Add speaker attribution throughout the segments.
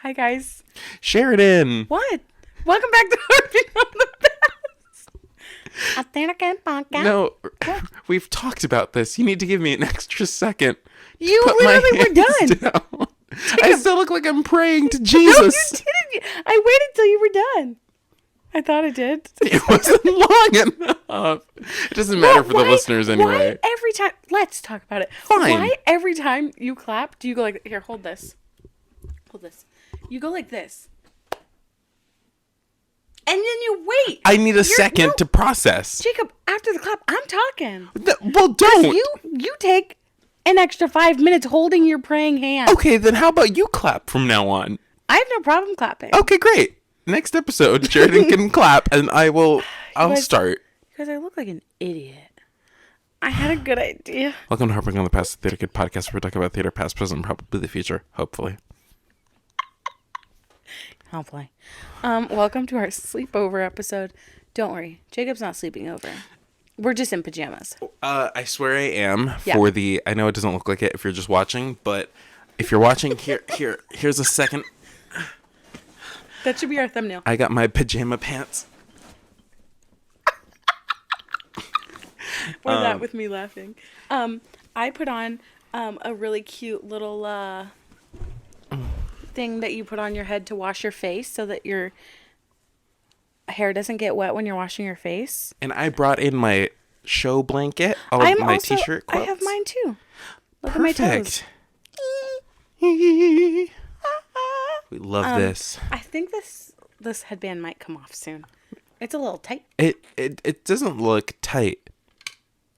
Speaker 1: Hi, guys.
Speaker 2: Sheridan.
Speaker 1: What? Welcome back to Harping on the Past. I think I can podcast.
Speaker 2: No, we've talked about this. You need to give me an extra second.
Speaker 1: You
Speaker 2: Put my
Speaker 1: literally were
Speaker 2: hands
Speaker 1: done.
Speaker 2: down. I still look like I'm praying to Jesus.
Speaker 1: No, you didn't. I waited till you were done. I thought I did.
Speaker 2: It wasn't long enough. It doesn't matter for the listeners anyway.
Speaker 1: Why every time? Let's talk about it.
Speaker 2: Fine.
Speaker 1: Why every time you clap, do you go like, here, hold this. Hold this. You go like this. And then you wait.
Speaker 2: I need a second to process.
Speaker 1: Jacob, after the clap, I'm talking.
Speaker 2: Well, don't.
Speaker 1: You take an extra 5 minutes holding your praying hand.
Speaker 2: Okay, then how about you clap from now on?
Speaker 1: I have no problem clapping.
Speaker 2: Okay, great. Next episode, Sheridan can clap, and I'll start.
Speaker 1: Because I look like an idiot. I had a good idea.
Speaker 2: Welcome to Harping on the Past, the Theater Kid podcast, where we talk about theater, past, present, and probably the future. Hopefully.
Speaker 1: Hopefully. Welcome to our sleepover episode. Don't worry, Jacob's not sleeping over. We're just in pajamas.
Speaker 2: I swear I am for the. I know it doesn't look like it if you're just watching, but if you're watching, here's a second.
Speaker 1: That should be our thumbnail.
Speaker 2: I got my pajama pants.
Speaker 1: Or that with me laughing. I put on a really cute little thing that you put on your head to wash your face so that your hair doesn't get wet when you're washing your face.
Speaker 2: And I brought in my show blanket. All of my t-shirt quotes.
Speaker 1: I have mine too. Look
Speaker 2: Perfect.
Speaker 1: at my toes.
Speaker 2: We love this.
Speaker 1: I think this headband might come off soon. It's a little tight.
Speaker 2: It doesn't look tight,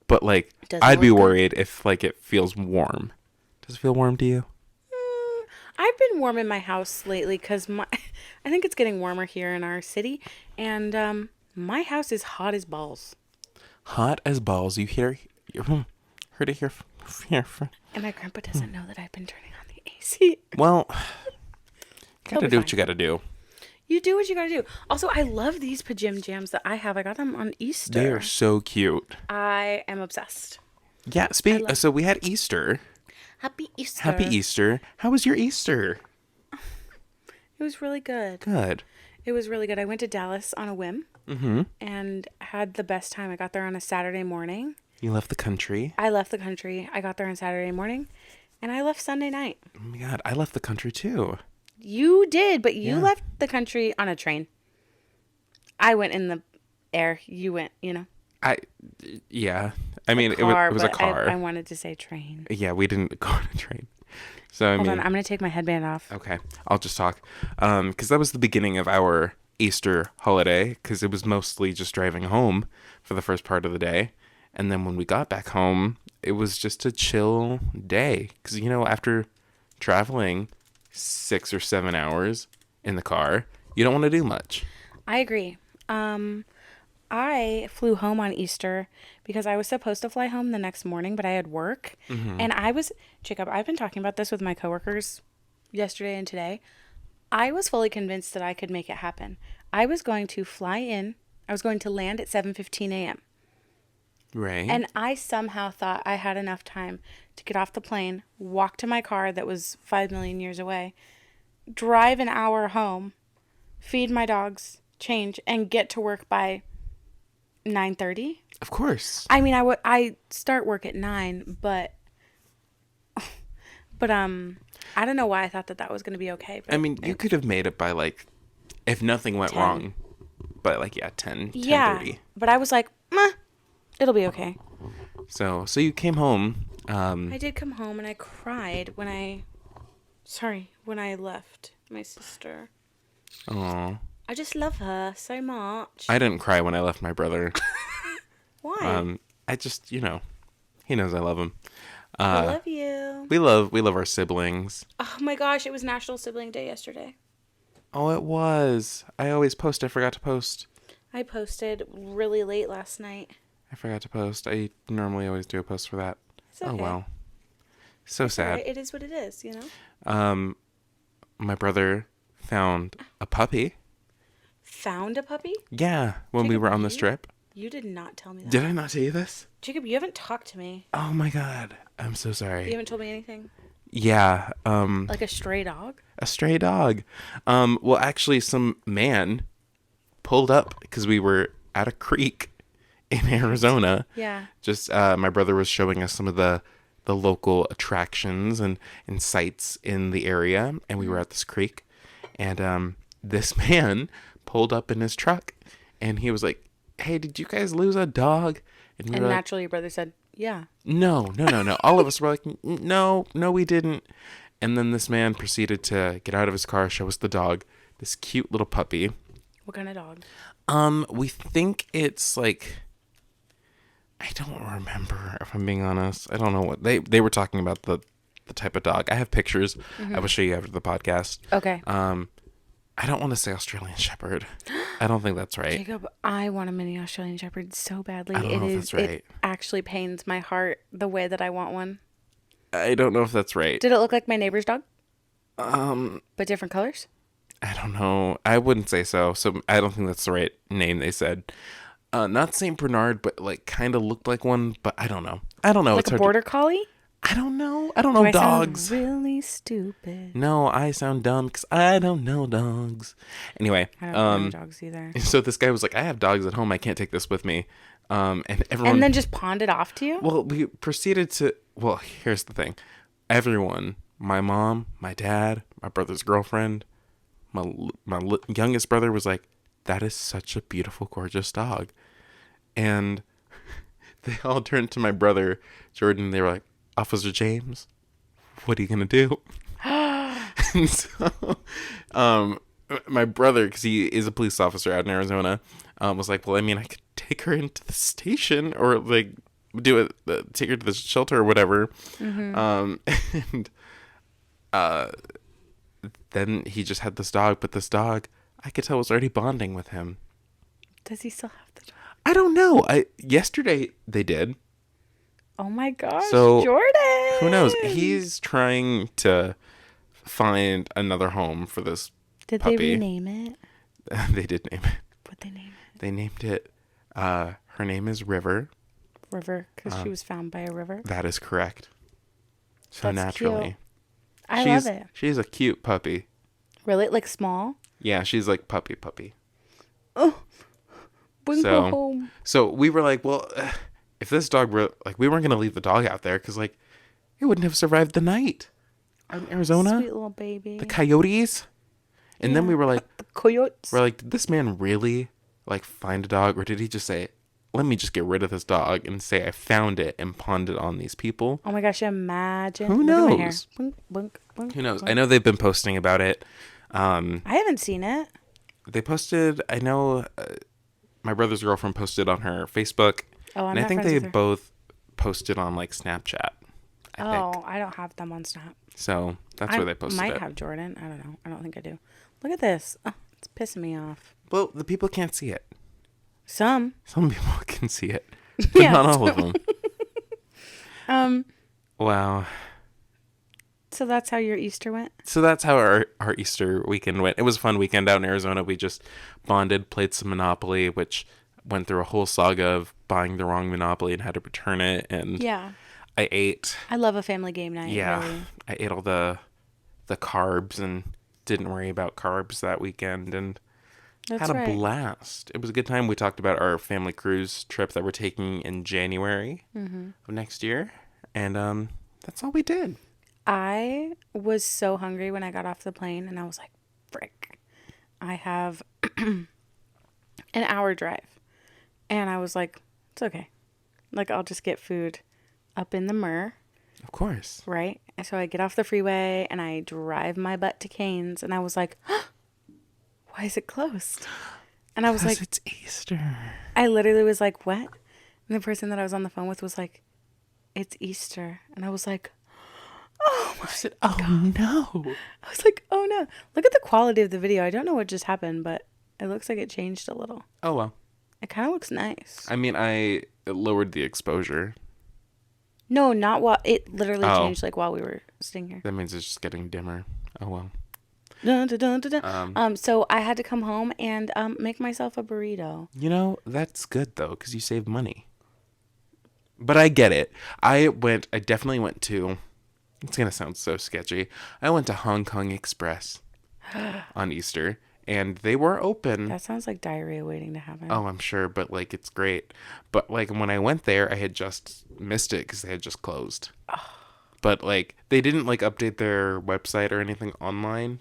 Speaker 2: but like
Speaker 1: Doesn't
Speaker 2: I'd be
Speaker 1: look good?
Speaker 2: worried if like it feels warm. Does it feel warm to you?
Speaker 1: I've been warm in my house lately because I think it's getting warmer here in our city, and my house is hot as balls.
Speaker 2: Hot as balls. You heard it here.
Speaker 1: And my grandpa doesn't know that I've been turning on the AC.
Speaker 2: Well,
Speaker 1: He'll
Speaker 2: gotta
Speaker 1: be
Speaker 2: do what
Speaker 1: fine.
Speaker 2: you gotta do.
Speaker 1: You do what you gotta do. Also, I love these pajama jams that I have. I got them on Easter.
Speaker 2: They are so cute.
Speaker 1: I am obsessed.
Speaker 2: Yeah. So we had Easter.
Speaker 1: Happy Easter.
Speaker 2: Happy Easter. How was your Easter?
Speaker 1: It was really good.
Speaker 2: Good.
Speaker 1: It was really good. I went to Dallas on a whim and had the best time. I got there on a Saturday morning.
Speaker 2: You left the country.
Speaker 1: I left the country. I got there on Saturday morning, and I left Sunday night.
Speaker 2: Oh my God, I left the country too.
Speaker 1: You did, but you left the country on a train. I went in the air. You went,
Speaker 2: Yeah. I mean, it was a car.
Speaker 1: I wanted to say train.
Speaker 2: Yeah, we didn't go on a train. So
Speaker 1: Hold on, I'm going to take my headband off.
Speaker 2: Okay, I'll just talk. Because that was the beginning of our Easter holiday, because it was mostly just driving home for the first part of the day. And then when we got back home, it was just a chill day. Because, after traveling 6 or 7 hours in the car, you don't want to do much.
Speaker 1: I agree. I flew home on Easter because I was supposed to fly home the next morning, but I had work. And Jacob, I've been talking about this with my coworkers yesterday and today. I was fully convinced that I could make it happen. I was going to fly in. I was going to land at 7:15 a.m.
Speaker 2: Right.
Speaker 1: And I somehow thought I had enough time to get off the plane, walk to my car that was 5 million years away, drive an hour home, feed my dogs, change, and get to work by 9:30.
Speaker 2: Of course.
Speaker 1: I mean, I start work at 9, but I don't know why I thought that was going to be okay. But
Speaker 2: I mean, you could have made it by if nothing went
Speaker 1: 10.
Speaker 2: wrong, but 10,
Speaker 1: yeah,
Speaker 2: 10:30.
Speaker 1: but I was like, it'll be okay.
Speaker 2: So you came home.
Speaker 1: I did come home and I cried when I left my sister.
Speaker 2: Oh.
Speaker 1: I just love her so much.
Speaker 2: I didn't cry when I left my brother.
Speaker 1: Why?
Speaker 2: I just, he knows I love him.
Speaker 1: I love you.
Speaker 2: We love our siblings.
Speaker 1: Oh my gosh, it was National Sibling Day yesterday.
Speaker 2: Oh, it was. I always post. I forgot to post.
Speaker 1: I posted really late last night.
Speaker 2: I forgot to post. I normally always do a post for that.
Speaker 1: It's okay.
Speaker 2: Oh, well. So sad.
Speaker 1: Right. It is what it is,
Speaker 2: My brother found a puppy.
Speaker 1: Found a puppy?
Speaker 2: Yeah, when we
Speaker 1: Jacob,
Speaker 2: were on the strip.
Speaker 1: You did not tell me that.
Speaker 2: Did I not tell you this?
Speaker 1: Jacob, you haven't talked to me.
Speaker 2: Oh my God. I'm so sorry.
Speaker 1: You haven't told me anything.
Speaker 2: Yeah.
Speaker 1: Like a stray dog?
Speaker 2: A stray dog. Well, actually, some man pulled up because we were at a creek in Arizona.
Speaker 1: Yeah.
Speaker 2: Just my brother was showing us some of the local attractions and sites in the area, and we were at this creek, and this man pulled up in his truck, and he was like, "Hey, did you guys lose a dog?" And we
Speaker 1: And
Speaker 2: were like,
Speaker 1: naturally, your brother said, yeah.
Speaker 2: "No, no, no, no." All of us were like, "No, no, we didn't." And then this man proceeded to get out of his car, show us the dog, this cute little puppy.
Speaker 1: What kind of dog?
Speaker 2: We think it's like, I don't remember, if I'm being honest. I don't know what they were talking about, the type of dog. I have pictures. I will show you after the podcast.
Speaker 1: Okay.
Speaker 2: I don't want to say Australian Shepherd. I don't think that's right.
Speaker 1: Jacob, I want a mini Australian Shepherd so badly.
Speaker 2: I don't know if that's right.
Speaker 1: It actually pains my heart the way that I want one.
Speaker 2: I don't know if that's right.
Speaker 1: Did it look like my neighbor's dog? But different colors?
Speaker 2: I don't know. I wouldn't say so. So I don't think that's the right name they said. Not Saint Bernard, but like kind of looked like one. But I don't know. I don't know.
Speaker 1: Like
Speaker 2: It's
Speaker 1: a
Speaker 2: hard
Speaker 1: border collie?
Speaker 2: I don't know. I don't know
Speaker 1: I sound
Speaker 2: dogs.
Speaker 1: really stupid.
Speaker 2: No, I sound dumb because I don't know dogs. Anyway,
Speaker 1: I don't know dogs either.
Speaker 2: so this guy was like, "I have dogs at home. I can't take this with me." And everyone.
Speaker 1: And then just pawned it off to you?
Speaker 2: Well, we proceeded to. Well, here's the thing. Everyone, my mom, my dad, my brother's girlfriend, my youngest brother was like, "That is such a beautiful, gorgeous dog," and they all turned to my brother Jordan. And they were like, "Officer James, what are you gonna do?" And so, my brother, because he is a police officer out in Arizona, was like, "Well, I mean, I could take her into the station or like do it, take her to the shelter or whatever." And then he just had this dog, but this dog, I could tell, was already bonding with him.
Speaker 1: Does he still have the dog?
Speaker 2: I don't know. Yesterday they did.
Speaker 1: Oh my gosh,
Speaker 2: So,
Speaker 1: Jordan!
Speaker 2: Who knows? He's trying to find another home for this
Speaker 1: Did
Speaker 2: puppy.
Speaker 1: they rename it?
Speaker 2: They did name it.
Speaker 1: What'd they name it?
Speaker 2: They named it, her name is River.
Speaker 1: River, because she was found by a river.
Speaker 2: That is correct. So
Speaker 1: That's
Speaker 2: naturally.
Speaker 1: cute. I love it.
Speaker 2: She's a cute puppy.
Speaker 1: Really? Like small?
Speaker 2: Yeah, she's like puppy.
Speaker 1: Oh, bring her home.
Speaker 2: So we were like, well, if this dog were, like, we weren't going to leave the dog out there because, like, it wouldn't have survived the night. Out in Arizona.
Speaker 1: Sweet little baby.
Speaker 2: The coyotes. And then we were like,
Speaker 1: the coyotes.
Speaker 2: we're like, did this man really, like, find a dog? Or did he just say, let me just get rid of this dog and say I found it and pawned it on these people?
Speaker 1: Oh my gosh, imagine.
Speaker 2: Who
Speaker 1: Look at my hair.
Speaker 2: knows?
Speaker 1: Blink, blink, blink,
Speaker 2: Who knows?
Speaker 1: blink.
Speaker 2: I know they've been posting about it.
Speaker 1: I haven't seen it.
Speaker 2: They posted, I know my brother's girlfriend posted on her Facebook.
Speaker 1: Oh, I'm
Speaker 2: and I
Speaker 1: not
Speaker 2: think
Speaker 1: friends
Speaker 2: they
Speaker 1: with her.
Speaker 2: both posted on, like, Snapchat. I think.
Speaker 1: I don't have them on Snap.
Speaker 2: So that's where they posted
Speaker 1: might
Speaker 2: it.
Speaker 1: have Jordan. I don't know. I don't think I do. Look at this. Oh, it's pissing me off.
Speaker 2: Well, the people can't see it.
Speaker 1: Some.
Speaker 2: Some people can see it, but
Speaker 1: Yeah.
Speaker 2: not all of them.
Speaker 1: Um.
Speaker 2: Wow.
Speaker 1: So that's how your Easter went?
Speaker 2: So that's how our Easter weekend went. It was a fun weekend out in Arizona. We just bonded, played some Monopoly, which went through a whole saga of buying the wrong Monopoly and had to return it. And
Speaker 1: Yeah.
Speaker 2: I ate.
Speaker 1: I love a family game night.
Speaker 2: Yeah.
Speaker 1: Really.
Speaker 2: I ate all the carbs and didn't worry about carbs that weekend and
Speaker 1: That's
Speaker 2: had a
Speaker 1: right.
Speaker 2: blast. It was a good time. We talked about our family cruise trip that we're taking in January of next year. And that's all we did.
Speaker 1: I was so hungry when I got off the plane, and I was like, frick. I have an hour drive. And I was like, it's okay. Like, I'll just get food up in the Myrrh,
Speaker 2: Of course.
Speaker 1: right? And so I get off the freeway, and I drive my butt to Cane's, and I was like, why is it closed? And I was like,
Speaker 2: it's Easter.
Speaker 1: I literally was like, what? And the person that I was on the phone with was like, it's Easter. And I was like, oh my.
Speaker 2: I said, oh no.
Speaker 1: I was like, oh no. Look at the quality of the video. I don't know what just happened, but it looks like it changed a little.
Speaker 2: Oh well.
Speaker 1: It kind of looks nice.
Speaker 2: I mean, I lowered the exposure.
Speaker 1: No, not while it literally
Speaker 2: Oh.
Speaker 1: changed like while we were sitting here.
Speaker 2: That means it's just getting dimmer. Oh well.
Speaker 1: Dun, dun, dun, dun, dun. So I had to come home and make myself a burrito.
Speaker 2: You know, that's good though, because you save money. But I get it. I definitely went to It's going to sound so sketchy. I went to Hong Kong Express on Easter, and they were open.
Speaker 1: That sounds like diarrhea waiting to happen.
Speaker 2: Oh, I'm sure, but like it's great. But like when I went there, I had just missed it because they had just closed. But like they didn't like update their website or anything online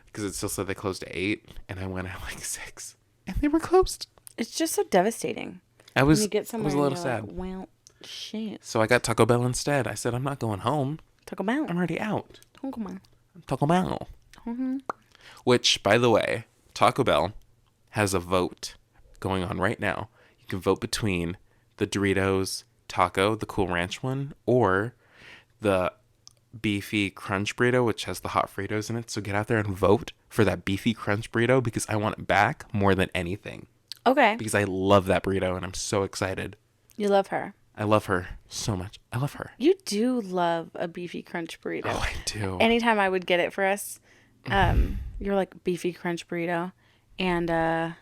Speaker 2: because it still said they closed at 8, and I went at like 6, and they were closed.
Speaker 1: It's just so devastating.
Speaker 2: I
Speaker 1: When you get
Speaker 2: was
Speaker 1: somewhere
Speaker 2: a
Speaker 1: and
Speaker 2: little
Speaker 1: you're
Speaker 2: sad.
Speaker 1: like, well, shit.
Speaker 2: So I got Taco Bell instead. I said I'm not going home.
Speaker 1: Taco Bell.
Speaker 2: I'm already out.
Speaker 1: Taco Bell.
Speaker 2: Taco Bell.
Speaker 1: Mm-hmm.
Speaker 2: Which, by the way, Taco Bell has a vote going on right now. You can vote between the Doritos taco, the Cool Ranch one, or the beefy crunch burrito, which has the hot Fritos in it. So get out there and vote for that beefy crunch burrito because I want it back more than anything.
Speaker 1: Okay.
Speaker 2: Because I love that burrito and I'm so excited.
Speaker 1: You love her.
Speaker 2: I love her so much. I love her.
Speaker 1: You do love a beefy crunch burrito.
Speaker 2: Oh, I do.
Speaker 1: Anytime I would get it for us, you're like beefy crunch burrito, and oh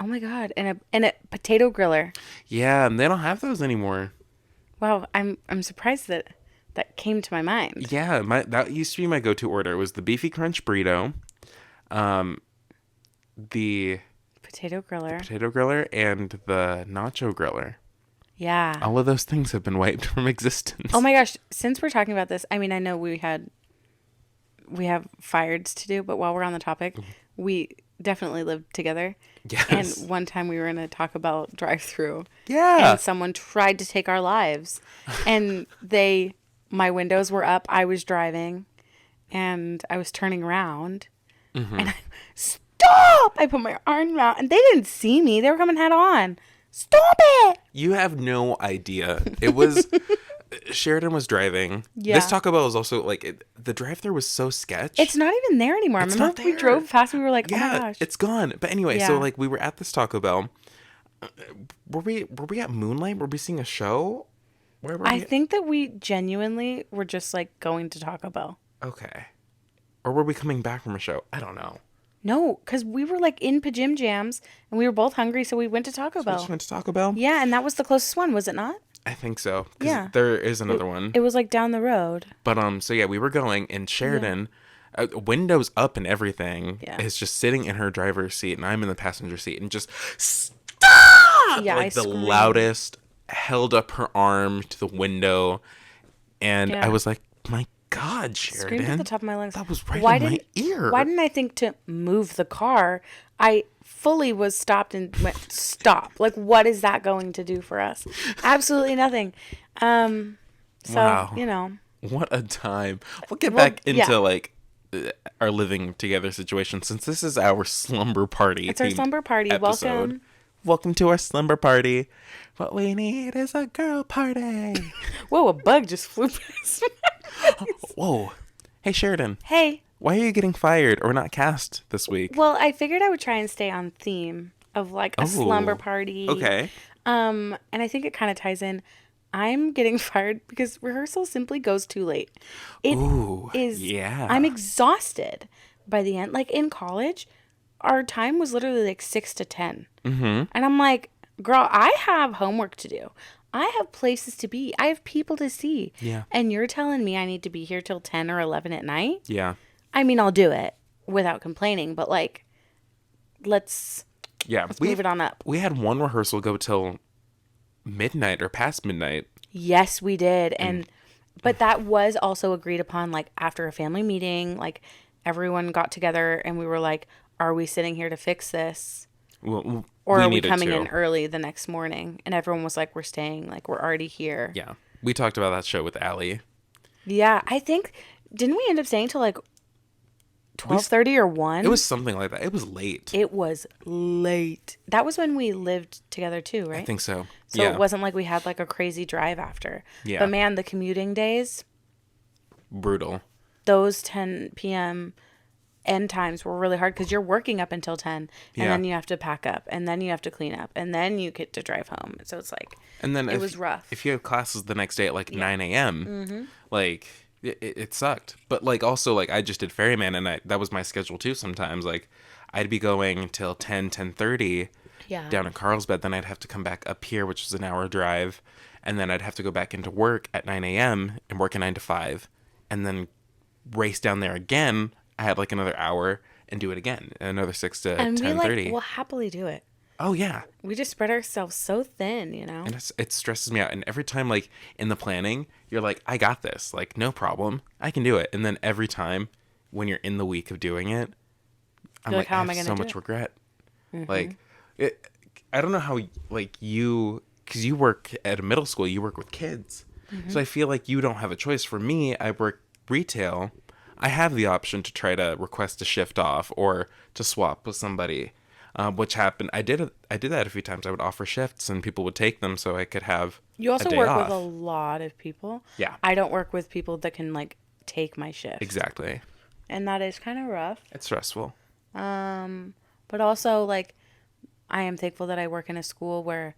Speaker 1: my god, and a potato griller.
Speaker 2: Yeah, and they don't have those anymore.
Speaker 1: Wow, I'm surprised that came to my mind.
Speaker 2: Yeah, that used to be my go-to order. It was the beefy crunch burrito, the
Speaker 1: Potato griller.
Speaker 2: potato griller, and the nacho griller.
Speaker 1: Yeah.
Speaker 2: All of those things have been wiped from existence.
Speaker 1: Oh my gosh, since we're talking about this, I mean, I know we have fireds to do, but while we're on the topic, we definitely lived together.
Speaker 2: Yes.
Speaker 1: And one time we were in a Taco Bell drive-through.
Speaker 2: Yeah.
Speaker 1: And someone tried to take our lives. And my windows were up, I was driving, and I was turning around.
Speaker 2: Mm-hmm.
Speaker 1: And stop! I put my arm out, and they didn't see me. They were coming head on. Stop it!
Speaker 2: You have no idea. It was Sheridan was driving.
Speaker 1: Yeah.
Speaker 2: This Taco Bell was also like the drive-through was so sketch.
Speaker 1: It's not even there anymore.
Speaker 2: It's
Speaker 1: Remember
Speaker 2: not
Speaker 1: we
Speaker 2: there.
Speaker 1: drove past, we were like, oh my
Speaker 2: Yeah,
Speaker 1: gosh.
Speaker 2: it's gone. But anyway,
Speaker 1: Yeah.
Speaker 2: so like we were at this Taco Bell. Were we at Moonlight? Were we seeing a show? Where were
Speaker 1: I
Speaker 2: we?
Speaker 1: think that we genuinely were just like going to Taco Bell.
Speaker 2: Okay. Or were we coming back from a show? I don't know.
Speaker 1: No, because we were like in pajam jams and we were both hungry, so we went to Taco
Speaker 2: We
Speaker 1: Bell.
Speaker 2: just went to Taco Bell?
Speaker 1: Yeah, and that was the closest one, was it not?
Speaker 2: I think so. 'Cause
Speaker 1: Yeah.
Speaker 2: there is another one.
Speaker 1: It was like down the road.
Speaker 2: But so yeah, we were going, and Sheridan, windows up and everything,
Speaker 1: Yeah.
Speaker 2: is just sitting in her driver's seat, and I'm in the passenger seat, and just stop!
Speaker 1: Yeah,
Speaker 2: like
Speaker 1: I
Speaker 2: the
Speaker 1: screamed.
Speaker 2: loudest, held up her arm to the window, and
Speaker 1: Yeah.
Speaker 2: I was like, my God, Sheridan.
Speaker 1: Screamed at the top of my lungs.
Speaker 2: That was right in my ear.
Speaker 1: Why didn't I think to move the car? I fully was stopped and went, stop. Like, what is that going to do for us? Absolutely nothing. So,
Speaker 2: Wow.
Speaker 1: you know.
Speaker 2: What a time. We'll get
Speaker 1: Well,
Speaker 2: back into
Speaker 1: yeah.
Speaker 2: like our living together situation since this is our slumber party.
Speaker 1: It's our
Speaker 2: themed
Speaker 1: slumber party.
Speaker 2: episode.
Speaker 1: Welcome.
Speaker 2: Welcome to our slumber party. What we need is a girl party.
Speaker 1: Whoa, a bug just flew past my face.
Speaker 2: Whoa. Hey, Sheridan.
Speaker 1: Hey.
Speaker 2: Why are you getting fired or not cast this week?
Speaker 1: Well, I figured I would try and stay on theme of like a slumber
Speaker 2: Oh,
Speaker 1: party.
Speaker 2: Okay.
Speaker 1: And I think it kind of ties in. I'm getting fired because rehearsal simply goes too late. It
Speaker 2: Ooh,
Speaker 1: is.
Speaker 2: yeah.
Speaker 1: I'm exhausted by the end. Like in college, our time was literally like 6 to 10.
Speaker 2: Mm-hmm.
Speaker 1: And I'm like, girl, I have homework to do. I have places to be. I have people to see.
Speaker 2: Yeah.
Speaker 1: And you're telling me I need to be here till 10 or 11 at night?
Speaker 2: Yeah.
Speaker 1: I mean, I'll do it without complaining, but like, let's move it on up.
Speaker 2: We had one rehearsal go till midnight or past midnight.
Speaker 1: Yes, we did. But that was also agreed upon, like after a family meeting, like everyone got together and we were like, are we sitting here to fix this?
Speaker 2: Well,
Speaker 1: Or are we
Speaker 2: needed
Speaker 1: coming
Speaker 2: to.
Speaker 1: in early the next morning? And everyone was like, we're staying, like we're already here.
Speaker 2: Yeah. We talked about that show with Allie.
Speaker 1: Yeah, I think, didn't we end up staying till like 12:30 or 1?
Speaker 2: It was something like that. It was late.
Speaker 1: It was late. That was when we lived together too, right?
Speaker 2: I think so.
Speaker 1: So
Speaker 2: yeah.
Speaker 1: it wasn't like we had like a crazy drive after.
Speaker 2: Yeah.
Speaker 1: But man, the commuting days,
Speaker 2: Brutal.
Speaker 1: those 10 p.m. end times were really hard because you're working up until 10 and
Speaker 2: Yeah.
Speaker 1: then you have to pack up and then you have to clean up and then you get to drive home. So it's like,
Speaker 2: And then
Speaker 1: it was rough.
Speaker 2: If you have classes the next day at like 9 a.m., like it sucked. But like also like I just did ferryman and that was my schedule too sometimes. Like I'd be going until 10:30
Speaker 1: Yeah.
Speaker 2: down in Carlsbad. Then I'd have to come back up here, which was an hour drive. and then I'd have to go back into work at 9 a.m. and work a 9 to 5, and then race down there again. I had like another hour and do it again, another 6 to
Speaker 1: And
Speaker 2: 10:30.
Speaker 1: we'll happily do it.
Speaker 2: Oh yeah,
Speaker 1: We just spread ourselves so thin,
Speaker 2: and it stresses me out. And every time, like in the planning, you're like, I got this, like no problem, I can do it. And then every time when you're in the week of doing it, I'm
Speaker 1: You're
Speaker 2: like,
Speaker 1: how
Speaker 2: I
Speaker 1: am I
Speaker 2: have
Speaker 1: gonna
Speaker 2: so
Speaker 1: do
Speaker 2: much
Speaker 1: it?
Speaker 2: regret. Like, I don't know how, like you, because you work at a middle school, you work with kids, so I feel like you don't have a choice. For me, I work retail. I have the option to try to request a shift off or to swap with somebody, which happened. I did that a few times. I would offer shifts and people would take them so I could have
Speaker 1: You
Speaker 2: a
Speaker 1: also
Speaker 2: day
Speaker 1: work
Speaker 2: off.
Speaker 1: with a lot of people.
Speaker 2: Yeah.
Speaker 1: I don't work with people that can like take my shift.
Speaker 2: Exactly.
Speaker 1: And that is kind of rough.
Speaker 2: It's stressful.
Speaker 1: But also like I am thankful that I work in a school where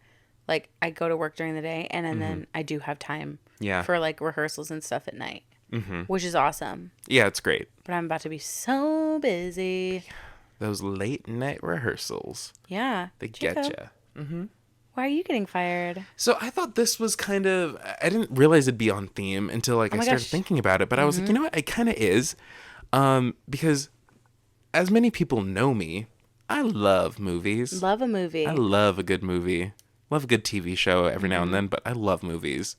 Speaker 1: like I go to work during the day and then I do have time
Speaker 2: Yeah.
Speaker 1: for like rehearsals and stuff at night. Which is awesome.
Speaker 2: Yeah, it's great.
Speaker 1: But I'm about to be so busy.
Speaker 2: Those late night rehearsals,
Speaker 1: Yeah.
Speaker 2: they
Speaker 1: Chico,
Speaker 2: get you.
Speaker 1: why are you getting fired?
Speaker 2: So I thought this was kind of, I didn't realize it'd be on theme until like I
Speaker 1: my
Speaker 2: started
Speaker 1: gosh.
Speaker 2: thinking about it, but I was like, you know what, it kind of is, because as many people know me, I love movies.
Speaker 1: Love a movie.
Speaker 2: I love a good movie. Love a good TV show every now and then, but I love movies.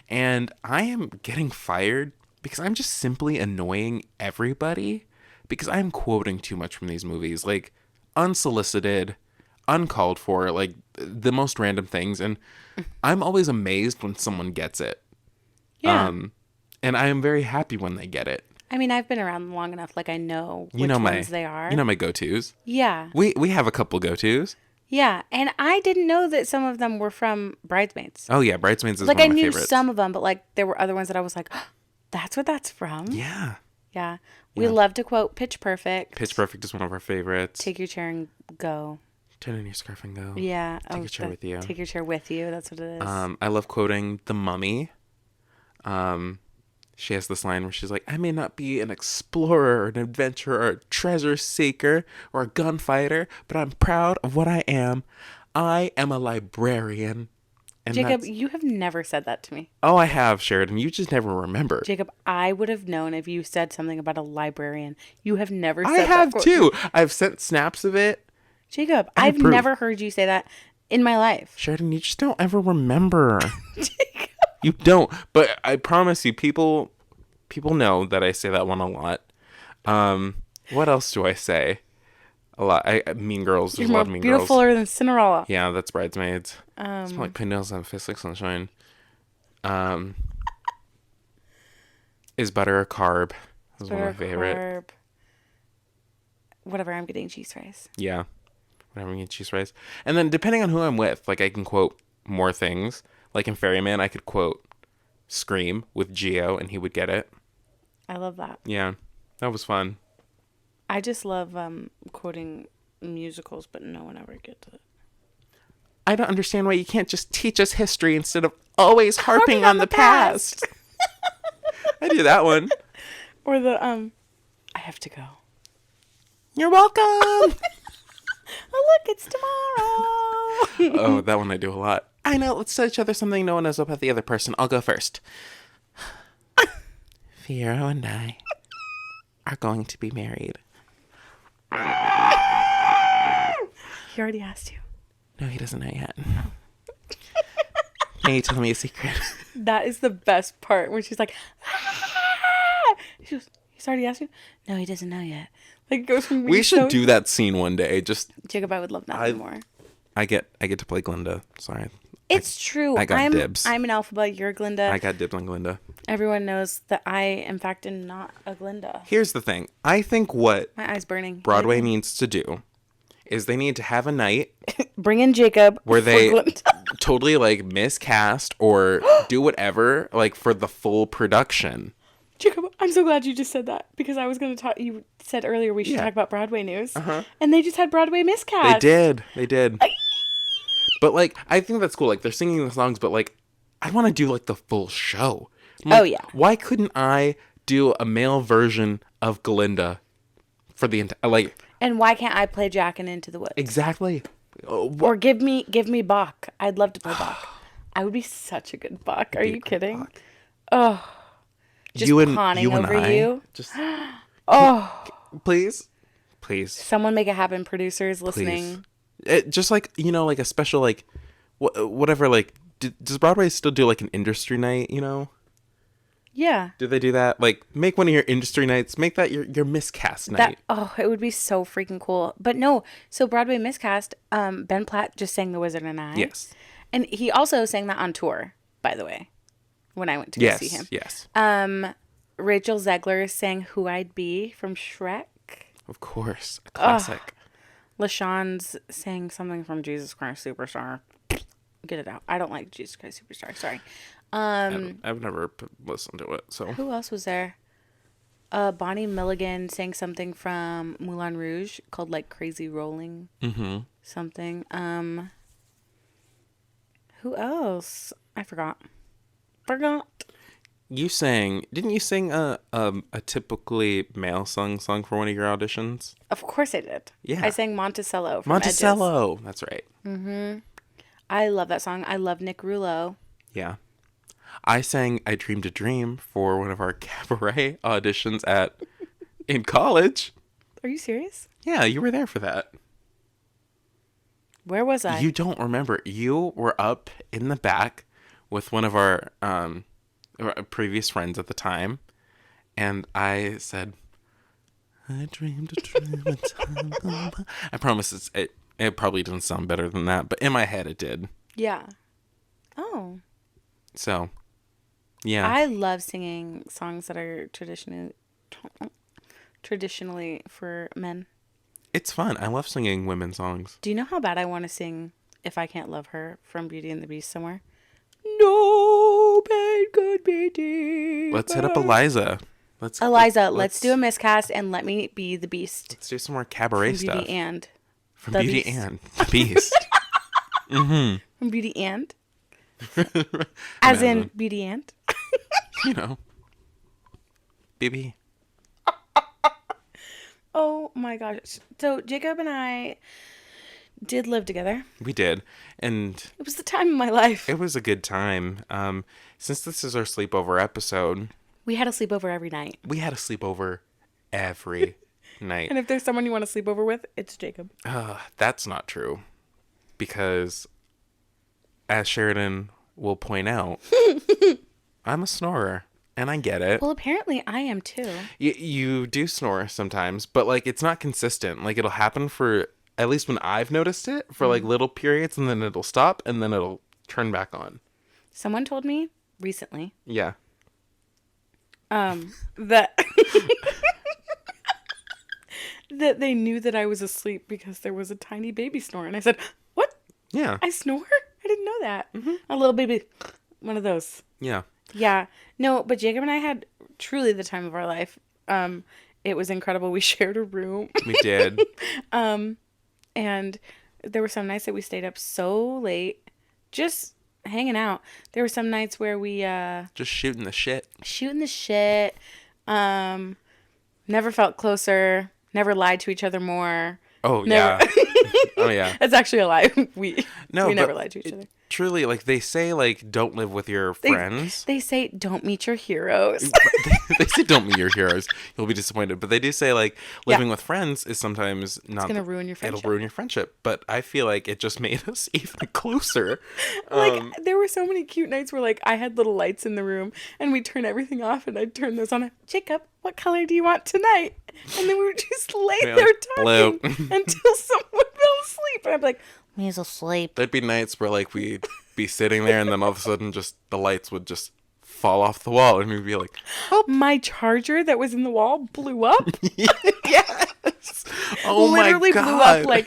Speaker 2: And I am getting fired because I'm just simply annoying everybody because I'm quoting too much from these movies, like unsolicited, uncalled for, like the most random things. And I'm always amazed when someone gets it.
Speaker 1: Yeah.
Speaker 2: And I am very happy when they get it.
Speaker 1: I mean, I've been around long enough. Like I know which
Speaker 2: You know
Speaker 1: ones they are.
Speaker 2: You know my go-tos.
Speaker 1: Yeah.
Speaker 2: We have a couple go-tos.
Speaker 1: Yeah. And I didn't know that some of them were from Bridesmaids.
Speaker 2: Oh yeah, Bridesmaids is
Speaker 1: Like
Speaker 2: one
Speaker 1: I
Speaker 2: of my
Speaker 1: knew
Speaker 2: favorites.
Speaker 1: some of them, but like there were other ones that I was like, oh, that's what that's from.
Speaker 2: Yeah.
Speaker 1: Yeah. We love to quote Pitch Perfect.
Speaker 2: Pitch Perfect is one of our favorites.
Speaker 1: Take your chair and go.
Speaker 2: Turn in your scarf and go.
Speaker 1: Yeah.
Speaker 2: Take your chair with you.
Speaker 1: Take your chair with you. That's what it is.
Speaker 2: I love quoting The Mummy. She has this line where she's like, I may not be an explorer or an adventurer or a treasure seeker or a gunfighter, but I'm proud of what I am. I am a librarian. And
Speaker 1: Jacob,
Speaker 2: that's...
Speaker 1: you have never said that to me.
Speaker 2: Oh, I have, Sheridan. You just never remember.
Speaker 1: Jacob, I would have known if you said something about a librarian. You have never said
Speaker 2: I
Speaker 1: that.
Speaker 2: have too. I've sent snaps of it.
Speaker 1: Jacob, I've
Speaker 2: approve.
Speaker 1: never heard you say that in my life.
Speaker 2: Sheridan, you just don't ever remember. You don't. But I promise you, people know that I say that one a lot. What else do I say? A lot. Mean Girls. There's
Speaker 1: You're
Speaker 2: a lot
Speaker 1: more
Speaker 2: of Mean Girls.
Speaker 1: beautifuler than Cinderella.
Speaker 2: Yeah, that's Bridesmaids. It's more like Pinnails on Fist Like Sunshine. Is butter a carb? That's one of my favorite.
Speaker 1: Carb. Whatever, I'm getting cheese fries.
Speaker 2: Yeah. Whenever we get cheese fries. And then depending on who I'm with, like I can quote more things. Like in Ferryman, I could quote Scream with Geo and he would get it.
Speaker 1: I love that.
Speaker 2: Yeah. That was fun.
Speaker 1: I just love quoting musicals, but no one ever gets it.
Speaker 2: I don't understand why you can't just teach us history instead of always harping on the past. I do that one.
Speaker 1: Or the I have to go.
Speaker 2: You're welcome.
Speaker 1: Oh look, it's tomorrow.
Speaker 2: Oh, that one I do a lot. I know. Let's tell each other something no one knows about the other person. I'll go first. Fiero and I are going to be married.
Speaker 1: He already asked you.
Speaker 2: No, he doesn't know yet. Can you tell me a secret?
Speaker 1: That is the best part when she's like, ah! She goes, he's already asked you? No, he doesn't know yet. Like it goes from being
Speaker 2: We should
Speaker 1: so...
Speaker 2: do that scene one day. Just
Speaker 1: Jacob, I would love nothing more.
Speaker 2: I get to play Glinda. Sorry.
Speaker 1: It's true.
Speaker 2: I got dibs.
Speaker 1: I'm an Alphaba, you're Glinda.
Speaker 2: I got dibs on Glinda.
Speaker 1: Everyone knows that I, in fact, am not a Glinda.
Speaker 2: Here's the thing. I think what
Speaker 1: My eye's burning.
Speaker 2: Broadway needs to do is they need to have a night
Speaker 1: Bring in Jacob.
Speaker 2: where
Speaker 1: for
Speaker 2: they
Speaker 1: Glinda.
Speaker 2: totally like miscast or do whatever like for the full production.
Speaker 1: Jacob, I'm so glad you just said that because I was going to talk. You said earlier we should talk about Broadway news, and they just had Broadway miscast.
Speaker 2: They did. But like, I think that's cool. Like they're singing the songs, but like, I want to do like the full show. Like,
Speaker 1: Oh, yeah.
Speaker 2: Why couldn't I do a male version of Glinda for the entire like?
Speaker 1: And why can't I play Jack in Into the Woods?
Speaker 2: Exactly.
Speaker 1: Or give me Bach. I'd love to play Bach. I would be such a good buck. Are
Speaker 2: Be a
Speaker 1: you
Speaker 2: great
Speaker 1: kidding?
Speaker 2: buck.
Speaker 1: Oh, just
Speaker 2: You and
Speaker 1: pawning
Speaker 2: you and
Speaker 1: over
Speaker 2: I
Speaker 1: you.
Speaker 2: just
Speaker 1: Oh,
Speaker 2: please, please,
Speaker 1: someone make it happen, producers
Speaker 2: please.
Speaker 1: listening.
Speaker 2: Just like like a special like whatever like. Does Broadway still do like an industry night?
Speaker 1: Yeah.
Speaker 2: Do they do that? Like, make one of your industry nights. Make that your miscast night.
Speaker 1: It would be so freaking cool. But no, so Broadway miscast, Ben Platt just sang The Wizard and I.
Speaker 2: Yes.
Speaker 1: And he also sang that on tour, by the way, when I went to go see him.
Speaker 2: Yes.
Speaker 1: Rachel Zegler sang Who I'd Be from Shrek.
Speaker 2: Of course. A classic.
Speaker 1: LaShawne's sang something from Jesus Christ Superstar. Get it out. I don't like Jesus Christ Superstar. Sorry.
Speaker 2: I've never listened to it, so.
Speaker 1: Who else was there? Bonnie Milligan sang something from Moulin Rouge called like Crazy Rolling.
Speaker 2: Mm-hmm.
Speaker 1: Something. Who else? I forgot.
Speaker 2: Didn't you sing a typically male song for one of your auditions?
Speaker 1: Of course I did.
Speaker 2: Yeah.
Speaker 1: I sang Monticello from
Speaker 2: Monticello.
Speaker 1: Edges.
Speaker 2: That's right.
Speaker 1: Mm-hmm. I love that song. I love Nick Rulo.
Speaker 2: Yeah. I sang I Dreamed a Dream for one of our cabaret auditions in college.
Speaker 1: Are you serious?
Speaker 2: Yeah, you were there for that.
Speaker 1: Where was I?
Speaker 2: You don't remember. You were up in the back with one of our previous friends at the time, and I said, I dreamed a dream in time gone by. I promise it probably doesn't sound better than that, but in my head it did.
Speaker 1: Yeah. Oh.
Speaker 2: So, yeah.
Speaker 1: I love singing songs that are traditionally for men.
Speaker 2: It's fun. I love singing women's songs.
Speaker 1: Do you know how bad I want to sing If I Can't Love Her from Beauty and the Beast somewhere? No pain could be deeper.
Speaker 2: Let's hit up Eliza.
Speaker 1: Let's do a miscast and let me be the Beast.
Speaker 2: Let's do some more cabaret
Speaker 1: from
Speaker 2: stuff.
Speaker 1: Beauty and
Speaker 2: From
Speaker 1: the
Speaker 2: Beauty
Speaker 1: Beast.
Speaker 2: and the Beast. Mm-hmm.
Speaker 1: From Beauty and? As in Beauty and?
Speaker 2: BB.
Speaker 1: Oh my gosh. So Jacob and I did live together.
Speaker 2: We did. And
Speaker 1: it was the time of my life.
Speaker 2: it was a good time. Since this is our sleepover episode,
Speaker 1: we had a sleepover every night.
Speaker 2: we had a sleepover every night.
Speaker 1: And if there's someone you want to sleep over with, it's Jacob.
Speaker 2: That's not true. Because, as Sheridan will point out, I'm a snorer. And I get it.
Speaker 1: Well, apparently I am too.
Speaker 2: You do snore sometimes, but like it's not consistent. Like it'll happen for, at least when I've noticed it, for like little periods, and then it'll stop and then it'll turn back on.
Speaker 1: Someone told me recently.
Speaker 2: Yeah.
Speaker 1: That that they knew that I was asleep because there was a tiny baby snore, and I said, "What?
Speaker 2: Yeah.
Speaker 1: I snore? I didn't know that." Mm-hmm. A little baby, one of those.
Speaker 2: Yeah.
Speaker 1: Yeah. No, but Jacob and I had truly the time of our life. It was incredible. We shared a room.
Speaker 2: We did.
Speaker 1: And there were some nights that we stayed up so late, just hanging out. There were some nights where we
Speaker 2: just shooting the shit.
Speaker 1: Never felt closer. Never lied to each other more.
Speaker 2: Oh
Speaker 1: never...
Speaker 2: yeah. Oh yeah.
Speaker 1: That's actually a lie. We never lied to each other.
Speaker 2: Truly, like they say, like don't live with your friends.
Speaker 1: They say don't meet your heroes.
Speaker 2: They say don't meet your heroes. You'll be disappointed. But they do say like living with friends is sometimes not.
Speaker 1: It's gonna ruin your friendship.
Speaker 2: It'll ruin your friendship. But I feel like it just made us even closer.
Speaker 1: Like there were so many cute nights where like I had little lights in the room and we'd turn everything off and I'd turn those on. Jacob, what color do you want tonight? And then we would just lay there talking until someone fell asleep. And I'd be like, he's asleep.
Speaker 2: There'd be nights where like we'd be sitting there and then all of a sudden just the lights would just fall off the wall and we'd be like,
Speaker 1: oh, my charger that was in the wall blew up.
Speaker 2: Yes. Oh
Speaker 1: literally
Speaker 2: my
Speaker 1: blew
Speaker 2: God.
Speaker 1: up,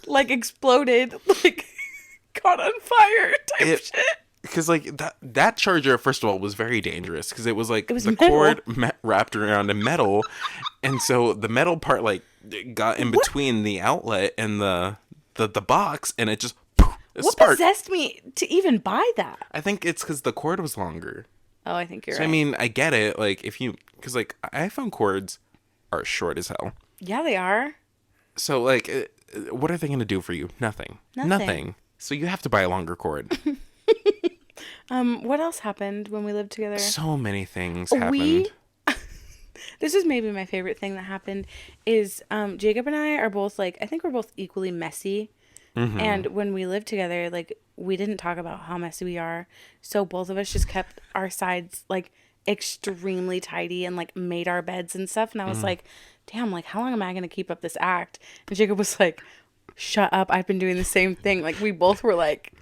Speaker 1: like exploded, like caught on fire type shit.
Speaker 2: Because like that charger, first of all, was very dangerous because it was like the
Speaker 1: metal.
Speaker 2: cord wrapped around a metal, and so the metal part like got in between the outlet and the box, and it just
Speaker 1: possessed me to even buy that?
Speaker 2: I think it's because the cord was longer.
Speaker 1: Oh, I think you're
Speaker 2: right.
Speaker 1: I
Speaker 2: mean, I get it. Like because like iPhone cords are short as hell.
Speaker 1: Yeah, they are.
Speaker 2: So like, what are they gonna do for you? Nothing. So you have to buy a longer cord.
Speaker 1: What else happened when we lived together?
Speaker 2: So many things
Speaker 1: We
Speaker 2: happened.
Speaker 1: This is maybe my favorite thing that happened is Jacob and I are both like I think we're both equally messy.
Speaker 2: Mm-hmm.
Speaker 1: And when we lived together, like we didn't talk about how messy we are. So both of us just kept our sides like extremely tidy and like made our beds and stuff. And I was like, damn, like how long am I gonna keep up this act? And Jacob was like, shut up, I've been doing the same thing. Like we both were like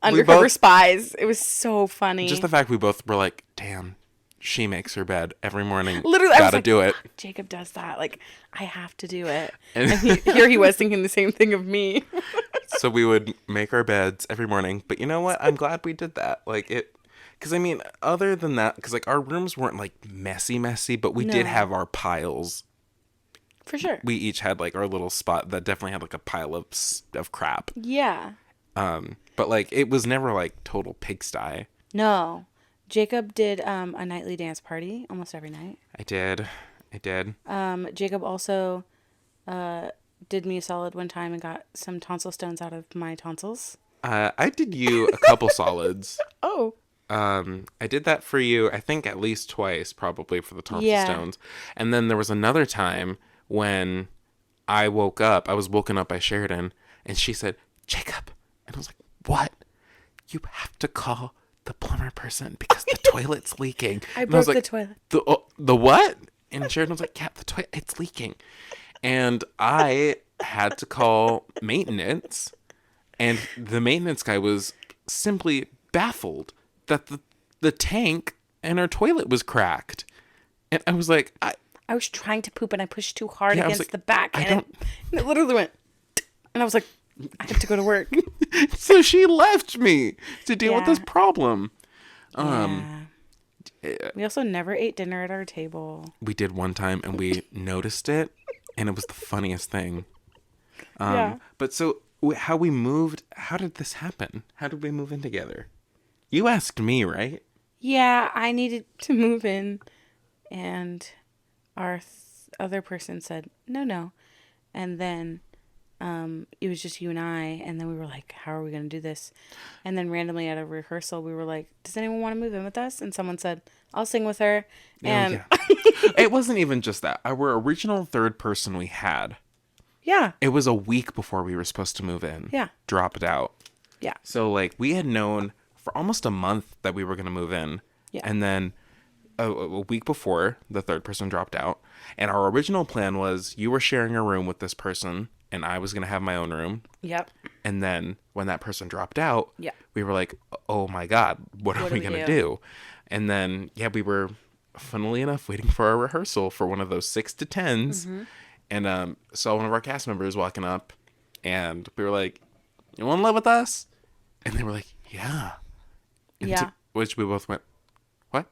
Speaker 2: We
Speaker 1: undercover
Speaker 2: both,
Speaker 1: spies. It was so
Speaker 2: just
Speaker 1: funny.
Speaker 2: the fact we both were like, damn, she makes her bed every morning.
Speaker 1: Literally, I was
Speaker 2: Gotta
Speaker 1: like,
Speaker 2: do it.
Speaker 1: Jacob does that. Like, I have to do it.
Speaker 2: And
Speaker 1: And here he was thinking the same thing of me.
Speaker 2: so we would make our beds every morning. But you know what? I'm glad we did that. Like it, because I mean, other than that, because like our rooms weren't like messy, messy, but we did
Speaker 1: No,
Speaker 2: have our piles.
Speaker 1: for sure.
Speaker 2: We each had like our little spot that definitely had like a pile of of crap.
Speaker 1: Yeah.
Speaker 2: But like it was never like total pigsty.
Speaker 1: No. Jacob did a nightly dance party almost every night.
Speaker 2: I did. I did.
Speaker 1: Jacob also did me a solid one time and got some tonsil stones out of my tonsils.
Speaker 2: I did you a couple solids.
Speaker 1: Oh.
Speaker 2: I did that for you, I think at least twice, probably for the tonsil
Speaker 1: Yeah.
Speaker 2: stones. And then there was another time when I woke up. I was woken up by Sheridan, and she said, "Jacob," and I was like, "What? You have to call the plumber person because the toilet's leaking."
Speaker 1: I
Speaker 2: And was
Speaker 1: broke the
Speaker 2: like,
Speaker 1: toilet.
Speaker 2: The what? And Sheridan was like, "Yeah, the toilet, it's leaking," and I had to call maintenance. And the maintenance guy was simply baffled that the tank in our toilet was cracked. And I was like,
Speaker 1: I was trying to poop and I pushed too hard
Speaker 2: Yeah, I was
Speaker 1: against
Speaker 2: like,
Speaker 1: the back.
Speaker 2: I
Speaker 1: And
Speaker 2: don't.
Speaker 1: it literally went. And I was like, I have to go to work.
Speaker 2: So she left me to deal with
Speaker 1: Yeah.
Speaker 2: this problem.
Speaker 1: Yeah. We also never ate dinner at our table.
Speaker 2: We did one time and we noticed it, and it was the funniest thing.
Speaker 1: Yeah.
Speaker 2: But so how we moved, how did this happen? How did we move in together? You asked me, right?
Speaker 1: Yeah, I needed to move in, and our other person said, no, no. And then it was just you and I, and then we were like, how are we going to do this? And then randomly at a rehearsal, we were like, does anyone want to move in with us? And someone said, I'll sing with her.
Speaker 2: Oh,
Speaker 1: And
Speaker 2: yeah. It wasn't even just that. Our original third person we had,
Speaker 1: yeah,
Speaker 2: it was a week before we were supposed to move in.
Speaker 1: Yeah.
Speaker 2: Dropped out.
Speaker 1: yeah,
Speaker 2: So, like, we had known for almost a month that we were going to move in.
Speaker 1: Yeah.
Speaker 2: And then a week before, the third person dropped out. And our original plan was you were sharing a room with this person, and I was going to have my own room.
Speaker 1: yep,
Speaker 2: And then when that person dropped out,
Speaker 1: Yeah.
Speaker 2: we were like, oh my God, what are
Speaker 1: What do
Speaker 2: we
Speaker 1: we
Speaker 2: going to
Speaker 1: do?
Speaker 2: do? And then, yeah, we were, funnily enough, waiting for our rehearsal for one of those 6 to 10s.
Speaker 1: Mm-hmm.
Speaker 2: And saw one of our cast members walking up, and we were like, you want to live with us? And they were like, yeah. And
Speaker 1: Yeah.
Speaker 2: which we both went, what?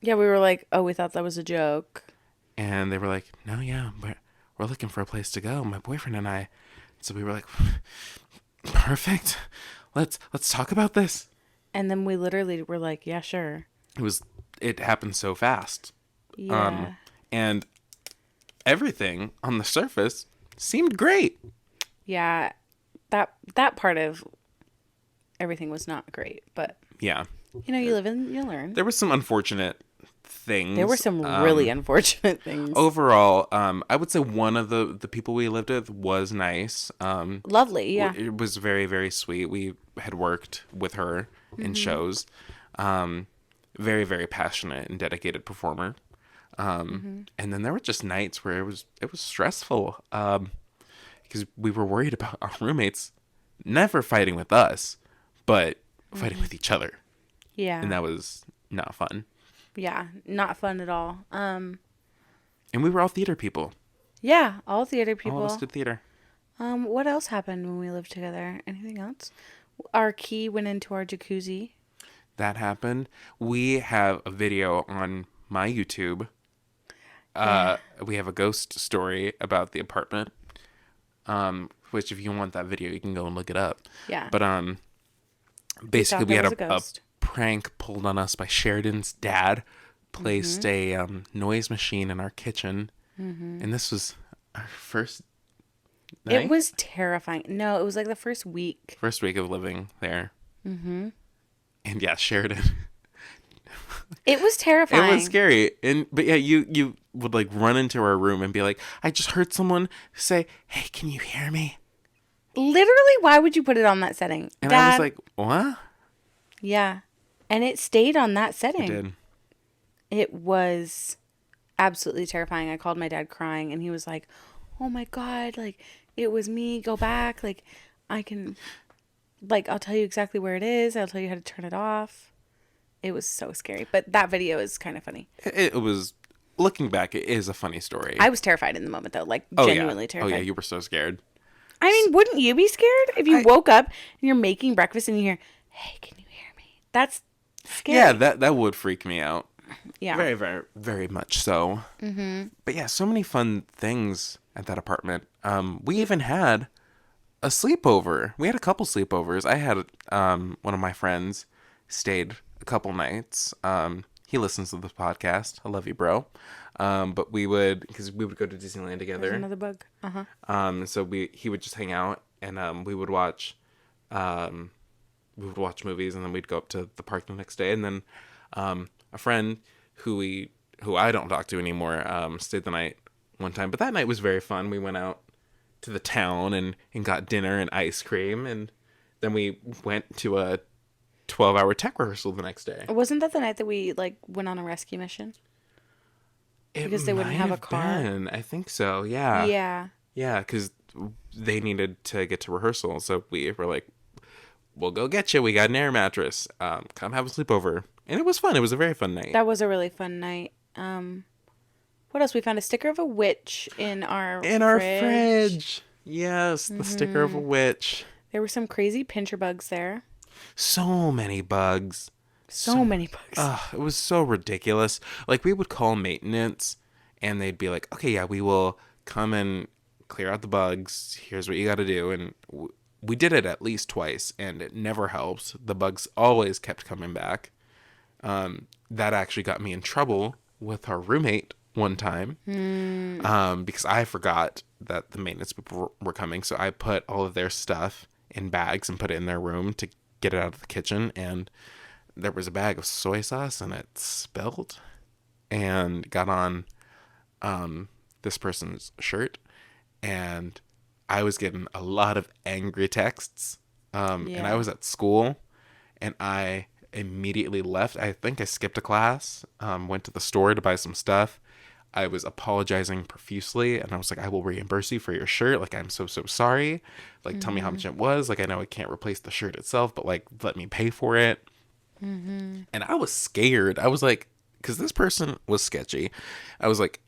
Speaker 1: yeah. We were like, oh, we thought that was a joke.
Speaker 2: And they were like, no, yeah, we're looking for a place to go, my boyfriend and I. So we were like, perfect. Let's talk about this.
Speaker 1: And then we literally were like, yeah, sure.
Speaker 2: It happened so fast.
Speaker 1: Yeah.
Speaker 2: And everything on the surface seemed great.
Speaker 1: Yeah. That part of everything was not great, but
Speaker 2: Yeah.
Speaker 1: you live and you learn.
Speaker 2: There were some unfortunate things.
Speaker 1: There were some really unfortunate things.
Speaker 2: Overall, I would say one of the people we lived with was nice.
Speaker 1: Lovely, yeah.
Speaker 2: It was very, very sweet. We had worked with her in shows. Very, very passionate and dedicated performer. And then there were just nights where it was stressful because we were worried about our roommates never fighting with us, but fighting with each other.
Speaker 1: Yeah.
Speaker 2: And that was not fun.
Speaker 1: Yeah, not fun at all.
Speaker 2: And we were all theater people.
Speaker 1: Yeah, all theater
Speaker 2: All
Speaker 1: people.
Speaker 2: of us did theater.
Speaker 1: What else happened when we lived together? Anything else? Our key went into our jacuzzi.
Speaker 2: That happened. We have a video on my YouTube. We have a ghost story about the apartment. Which if you want that video, you can go and look it up.
Speaker 1: Yeah.
Speaker 2: But basically we
Speaker 1: there
Speaker 2: had
Speaker 1: was a
Speaker 2: a
Speaker 1: ghost.
Speaker 2: prank pulled on us by Sheridan's dad. Placed a noise machine in our kitchen, and this was our first night?
Speaker 1: It was terrifying. No, it was like the first week.
Speaker 2: First week of living there. And yeah, Sheridan.
Speaker 1: It was
Speaker 2: It
Speaker 1: terrifying.
Speaker 2: was scary. But yeah, you would like run into our room and be like, I just heard someone say, "Hey, can you hear me?"
Speaker 1: Literally, why would you put it on that setting?
Speaker 2: And I was
Speaker 1: Dad.
Speaker 2: like, "What?"
Speaker 1: Yeah. And it stayed on that
Speaker 2: It
Speaker 1: setting.
Speaker 2: did.
Speaker 1: It was absolutely terrifying. I called my dad crying and he was like, "Oh my God, like it was me. Go back. Like I can like I'll tell you exactly where it is. I'll tell you how to turn it off." It was so scary. But that video is kind of funny.
Speaker 2: It was, looking back, it is a funny story.
Speaker 1: I was terrified in the moment though, like
Speaker 2: Oh yeah.
Speaker 1: genuinely
Speaker 2: Oh yeah,
Speaker 1: terrified.
Speaker 2: you were so scared.
Speaker 1: I mean, wouldn't you be scared if you
Speaker 2: I
Speaker 1: woke up and you're making breakfast and you hear, "Hey, can you hear me?" That's scary.
Speaker 2: Yeah, that would freak me out.
Speaker 1: Yeah.
Speaker 2: Very, very, very much so. But yeah, so many fun things at that apartment. We even had a sleepover. We had a couple sleepovers. I had one of my friends stayed a couple nights. He listens to this podcast. I love you, bro. But because we would go to Disneyland
Speaker 1: There's
Speaker 2: together.
Speaker 1: another bug. Uh-huh.
Speaker 2: So he would just hang out, and um, we would watch movies, and then we'd go up to the park the next day. And then a friend who I don't talk to anymore stayed the night one time. But that night was very fun. We went out to the town and got dinner and ice cream, and then we went to a 12-hour tech rehearsal the next day.
Speaker 1: Wasn't that the night that we like went on a rescue mission? Because they wouldn't
Speaker 2: might
Speaker 1: have a car.
Speaker 2: been. I think so. Yeah.
Speaker 1: Yeah.
Speaker 2: Yeah, because they needed to get to rehearsal, so we were like, "We'll go get you. We got an air mattress. Come have a sleepover." And it was fun. It was a very fun night.
Speaker 1: That was a really fun night. What else? We found a sticker of a witch in our
Speaker 2: fridge. Yes, the sticker of a witch.
Speaker 1: There were some crazy pincher bugs there.
Speaker 2: So many bugs.
Speaker 1: So many bugs.
Speaker 2: It was so ridiculous. Like, we would call maintenance, and they'd be like, "Okay, yeah, we will come and clear out the bugs. Here's what you got to do." And we did it at least twice, and it never helped. The bugs always kept coming back. That actually got me in trouble with our roommate one time, because I forgot that the maintenance people were coming. So I put all of their stuff in bags and put it in their room to get it out of the kitchen, and there was a bag of soy sauce, and it spilled and got on this person's shirt, and I was getting a lot of angry texts, and I was at school, and I immediately left. I think I skipped a class, went to the store to buy some stuff. I was apologizing profusely, and I was like, "I will reimburse you for your shirt. Like, I'm so sorry. Like, tell me how much it was. Like, I know I can't replace the shirt itself, but like, let me pay for it." And I was scared. I was like, because this person was sketchy. I was like,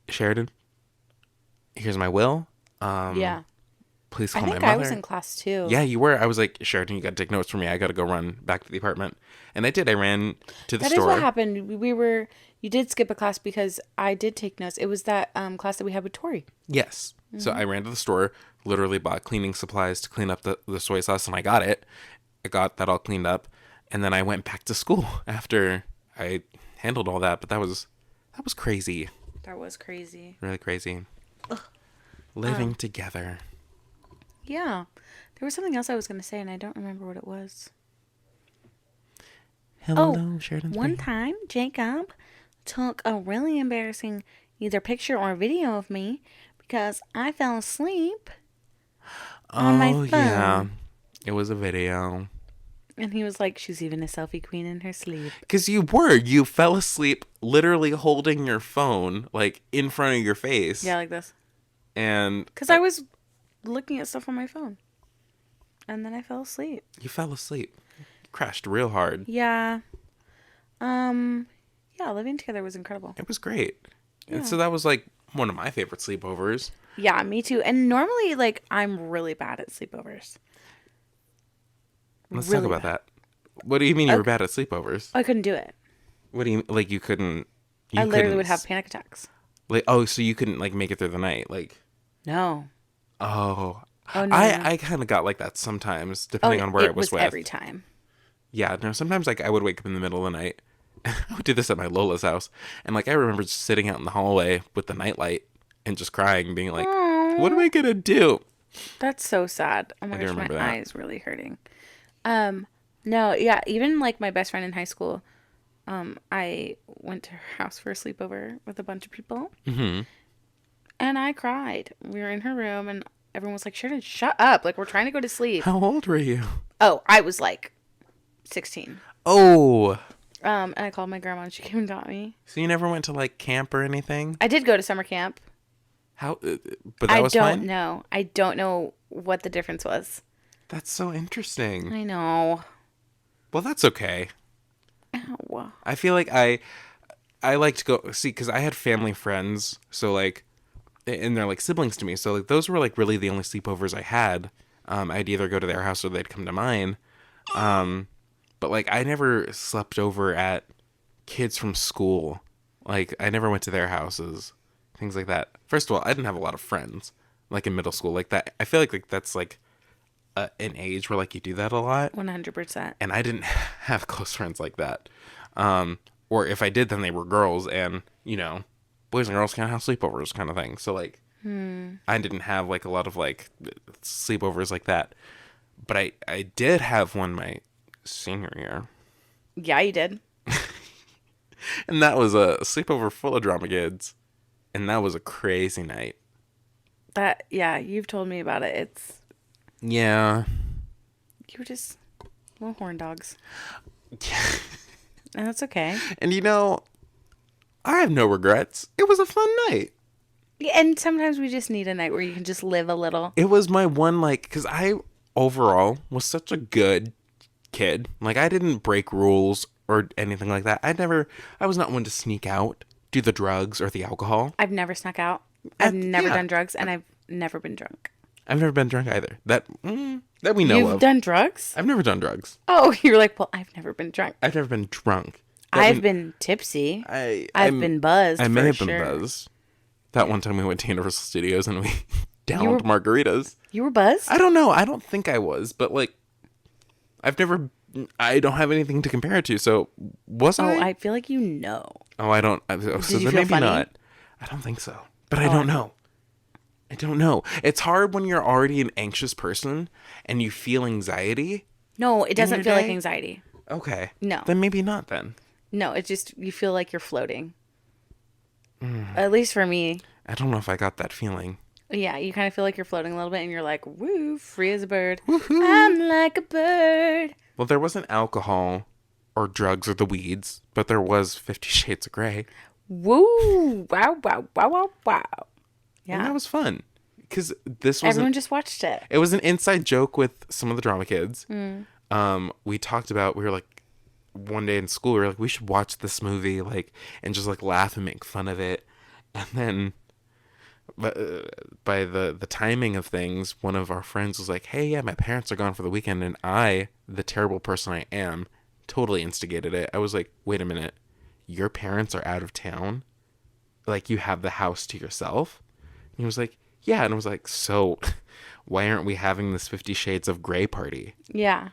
Speaker 2: "Sheridan, here's my will.
Speaker 1: Yeah.
Speaker 2: Please
Speaker 1: I
Speaker 2: call my
Speaker 1: think
Speaker 2: mother."
Speaker 1: I was in class too.
Speaker 2: Yeah, you were. I was like, "Sheridan, you got to take notes for me. I got to go run back to the apartment." And I did. I ran to the
Speaker 1: That
Speaker 2: store.
Speaker 1: is what happened. You did skip a class because I did take notes. It was that class that we had with Tori.
Speaker 2: Yes. So I ran to the store, literally bought cleaning supplies to clean up the soy sauce, and I got it. I got that all cleaned up. And then I went back to school after I handled all that. But that was crazy.
Speaker 1: That was crazy.
Speaker 2: Really crazy. Living together.
Speaker 1: Yeah. There was something else I was going to say, and I don't remember what it was.
Speaker 2: Hello, Sheridan.
Speaker 1: One time, Jacob took a really embarrassing either picture or video of me because I fell asleep on my phone.
Speaker 2: Yeah. It was a video.
Speaker 1: And he was like, "She's even a selfie queen in her sleep."
Speaker 2: Because you fell asleep literally holding your phone, like, in front of your face.
Speaker 1: Yeah, like this.
Speaker 2: And
Speaker 1: Because I was looking at stuff on my phone. And then I fell asleep.
Speaker 2: you fell asleep. You crashed real hard.
Speaker 1: Yeah. Yeah, living together was incredible.
Speaker 2: It was great.
Speaker 1: Yeah.
Speaker 2: And so that was, like, one of my favorite sleepovers.
Speaker 1: Yeah, me too. And normally, like, I'm really bad at sleepovers.
Speaker 2: Let's
Speaker 1: Really
Speaker 2: talk about
Speaker 1: bad.
Speaker 2: that. What do you mean you were bad at sleepovers?
Speaker 1: I couldn't do it.
Speaker 2: What do you, like, you couldn't... You
Speaker 1: I literally
Speaker 2: couldn't
Speaker 1: would have panic attacks.
Speaker 2: Like, oh, so you couldn't, like, make it through the night, like...
Speaker 1: No.
Speaker 2: Oh.
Speaker 1: Oh, no.
Speaker 2: I kind of got like that sometimes, depending on where it was with.
Speaker 1: Every time.
Speaker 2: Yeah, no, sometimes, like, I would wake up in the middle of the night. I would do this at my Lola's house. And, like, I remember just sitting out in the hallway with the nightlight and just crying, being like, what am I going to do?
Speaker 1: That's so sad. Oh my
Speaker 2: I do
Speaker 1: gosh, my
Speaker 2: remember that.
Speaker 1: eye's really hurting. No, yeah, even like my best friend in high school, I went to her house for a sleepover with a bunch of people,
Speaker 2: Mm-hmm.
Speaker 1: and I cried. We were in her room, and everyone was like, Sheridan, shut up. Like, we're trying to go to sleep.
Speaker 2: How old were you?
Speaker 1: Oh, I was like 16.
Speaker 2: Oh,
Speaker 1: And I called my grandma, and she came and got me.
Speaker 2: so you never went to like camp or anything?
Speaker 1: I did go to summer camp.
Speaker 2: How? But that was fine.
Speaker 1: Know. I don't know what the difference was.
Speaker 2: That's so interesting.
Speaker 1: I know.
Speaker 2: Well, that's okay.
Speaker 1: Ow.
Speaker 2: I feel like I like to go see because I had family friends, so like, and they're like siblings to me. So like those were like really the only sleepovers I had. I'd either go to their house or they'd come to mine. But like I never slept over at kids from school. Like I never went to their houses, things like that. First of all, I didn't have a lot of friends like in middle school like that. I feel like that's like an age where like you do that a lot.
Speaker 1: 100%.
Speaker 2: And I didn't have close friends like that. Or if I did, then they were girls, and boys and girls can't have sleepovers, kind of thing. So like, I didn't have like a lot of like sleepovers like that. But I did have one my senior year,
Speaker 1: Yeah, you did.
Speaker 2: and that was a sleepover full of drama kids, and that was a crazy night.
Speaker 1: Yeah, you've told me about it.
Speaker 2: Yeah.
Speaker 1: You were just little horn dogs. And that's okay.
Speaker 2: And I have no regrets. It was a fun night.
Speaker 1: Yeah, and sometimes we just need a night where you can just live a little.
Speaker 2: It was my one, like, because I overall was such a good kid. Like, I didn't break rules or anything like that. I was not one to sneak out, do the drugs or the alcohol.
Speaker 1: I've never snuck out. I've never done drugs, and I've never been drunk.
Speaker 2: I've never been drunk either. That we know of.
Speaker 1: You've done drugs?
Speaker 2: I've never done drugs.
Speaker 1: Oh, you're like, well, I've never been drunk.
Speaker 2: I've never been drunk.
Speaker 1: I've been tipsy. I've been buzzed.
Speaker 2: I may have been buzzed. That one time we went to Universal Studios and we downed margaritas.
Speaker 1: You were buzzed?
Speaker 2: I don't know. I don't think I was, but like, I don't have anything to compare it to. So was I?
Speaker 1: Oh, I feel like you know.
Speaker 2: Oh, I don't. So
Speaker 1: Did
Speaker 2: then
Speaker 1: you feel
Speaker 2: maybe
Speaker 1: funny?
Speaker 2: not. I don't think so. But I don't know. I don't know. It's hard when you're already an anxious person and you feel anxiety.
Speaker 1: No, it doesn't
Speaker 2: your
Speaker 1: feel like
Speaker 2: day?
Speaker 1: anxiety.
Speaker 2: Okay.
Speaker 1: No.
Speaker 2: Then maybe not then.
Speaker 1: No, it's just you feel like you're floating. At least for me.
Speaker 2: I don't know if I got that feeling.
Speaker 1: Yeah, you kind of feel like you're floating a little bit and you're like, woo, free as a bird. Woo-hoo. I'm like a bird.
Speaker 2: Well, there wasn't alcohol or drugs or the weeds, but there was 50 Shades of Grey.
Speaker 1: Woo! Wow, wow, wow, wow, wow. Yeah.
Speaker 2: And that was fun. Because this was
Speaker 1: Everyone just watched it.
Speaker 2: It was an inside joke with some of the drama kids. We talked about, we were like, one day in school, we were like, we should watch this movie, like, and just like laugh and make fun of it. And then by the timing of things, one of our friends was like, hey, yeah, my parents are gone for the weekend. And I, the terrible person I am, totally instigated it. I was like, wait a minute, your parents are out of town? Like, you have the house to yourself? And he was like, yeah. And I was like, so why aren't we having this 50 Shades of Grey party?
Speaker 1: Yeah.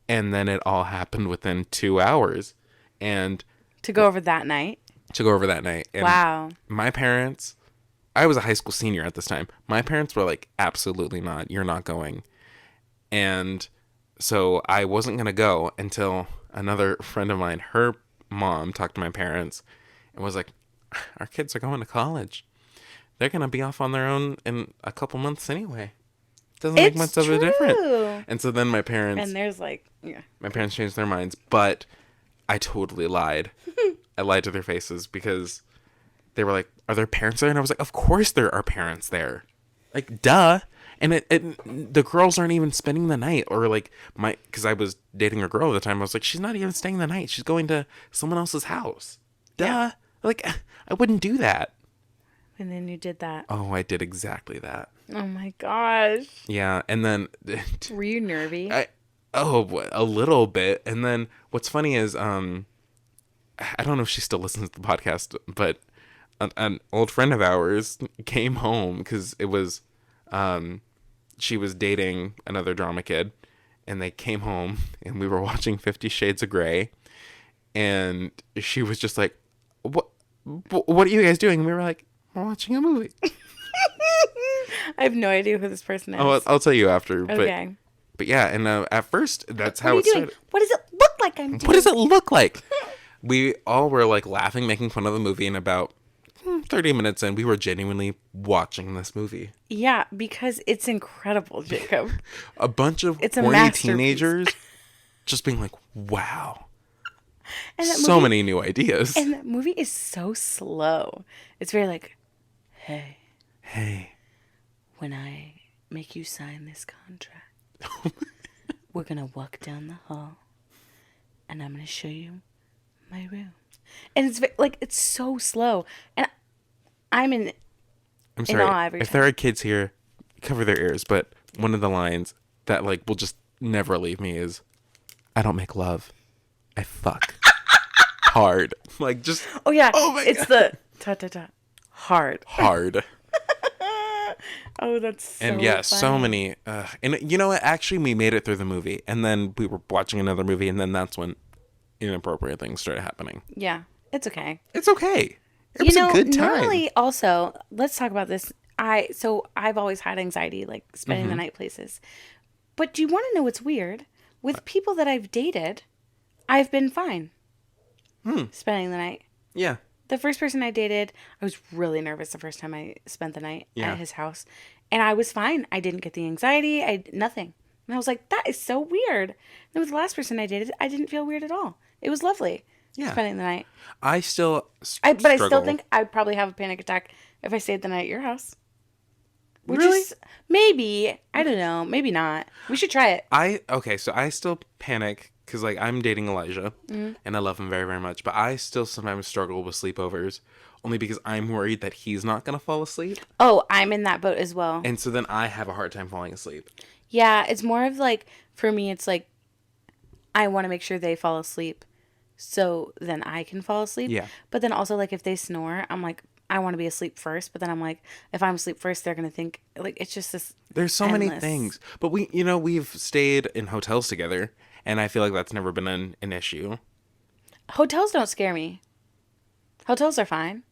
Speaker 2: And then it all happened within 2 hours. And
Speaker 1: to go over that night.
Speaker 2: And
Speaker 1: wow.
Speaker 2: My parents, I was a high school senior at this time. My parents were like, absolutely not. You're not going. And so I wasn't going to go until another friend of mine, her mom, talked to my parents and was like, our kids are going to college. They're going to be off on their own in a couple months anyway. Doesn't make much of a difference. And so then my parents...
Speaker 1: And there's like... Yeah.
Speaker 2: My parents changed their minds, but I totally lied. I lied to their faces because they were like, are there parents there? And I was like, of course there are parents there. Like, duh. And the girls aren't even spending the night. Or like, because I was dating a girl at the time, I was like, she's not even staying the night. She's going to someone else's house. Duh. Yeah. Like, I wouldn't do that.
Speaker 1: And then you did that.
Speaker 2: Oh, I did exactly that.
Speaker 1: Oh my gosh.
Speaker 2: Yeah, and then...
Speaker 1: Were you nervy?
Speaker 2: A little bit. And then what's funny is, I don't know if she still listens to the podcast, but an old friend of ours came home because it was, she was dating another drama kid, and they came home, and we were watching 50 Shades of Grey, and she was just like, what are you guys doing? And we were like, we're watching a movie.
Speaker 1: I have no idea who this person is.
Speaker 2: Oh, I'll tell you after.
Speaker 1: Okay.
Speaker 2: But yeah, and at first, that's
Speaker 1: What are
Speaker 2: how
Speaker 1: you
Speaker 2: it
Speaker 1: doing?
Speaker 2: started.
Speaker 1: What does it look like I'm doing?
Speaker 2: What does it look like? We all were like laughing, making fun of the movie, and about 30 minutes in, we were genuinely watching this movie.
Speaker 1: Yeah, because it's incredible, Jacob.
Speaker 2: A bunch of
Speaker 1: It's a
Speaker 2: horny
Speaker 1: masterpiece.
Speaker 2: teenagers just being like, wow.
Speaker 1: And that
Speaker 2: So
Speaker 1: movie,
Speaker 2: many new ideas.
Speaker 1: and that movie is so slow. It's very like, hey,
Speaker 2: Hey.
Speaker 1: when I make you sign this contract, we're gonna walk down the hall, and I'm gonna show you my room. And it's like it's so slow, and I'm in
Speaker 2: I'm
Speaker 1: awe
Speaker 2: sorry.
Speaker 1: every
Speaker 2: If
Speaker 1: time.
Speaker 2: there are kids here, cover their ears. But one of the lines that like will just never leave me is, "I don't make love, I fuck hard." Like just
Speaker 1: Oh yeah,
Speaker 2: oh my
Speaker 1: it's
Speaker 2: God.
Speaker 1: the ta hard.
Speaker 2: hard.
Speaker 1: Oh, that's so
Speaker 2: And yeah, so
Speaker 1: funny.
Speaker 2: many. And you know what? Actually, we made it through the movie, and then we were watching another movie, and then that's when inappropriate things started happening.
Speaker 1: Yeah, it's okay.
Speaker 2: It's okay. It was a good time.
Speaker 1: Normally also, let's talk about this. I've always had anxiety like spending the night places. But do you want to know what's weird? With people that I've dated, I've been fine spending the night.
Speaker 2: Yeah.
Speaker 1: The first person I dated, I was really nervous the first time I spent the night
Speaker 2: Yeah.
Speaker 1: at his house. And I was fine. I didn't get the anxiety. Nothing. And I was like, that is so weird. And with the last person I dated, I didn't feel weird at all. It was lovely
Speaker 2: Yeah.
Speaker 1: spending the night.
Speaker 2: I still.
Speaker 1: But I still
Speaker 2: struggle.
Speaker 1: think I'd probably have a panic attack if I stayed the night at your house. Which
Speaker 2: Really?
Speaker 1: is maybe, I don't know, maybe not. We should try it.
Speaker 2: Okay, so I still panic because like I'm dating Elijah and I love him very, very much, but I still sometimes struggle with sleepovers only because I'm worried that he's not gonna fall asleep,
Speaker 1: Oh, I'm in that boat as well.
Speaker 2: and so then I have a hard time falling asleep.
Speaker 1: Yeah, it's more of like, for me, it's like, I want to make sure they fall asleep so then I can fall asleep.
Speaker 2: Yeah.
Speaker 1: But then also, like, if they snore, I'm like, I want to be asleep first. But then I'm like, if I'm asleep first, they're going to think, like, it's just this.
Speaker 2: There's so many
Speaker 1: endless.
Speaker 2: things, but we've stayed in hotels together, and I feel like that's never been an issue.
Speaker 1: Hotels don't scare me. Hotels are fine.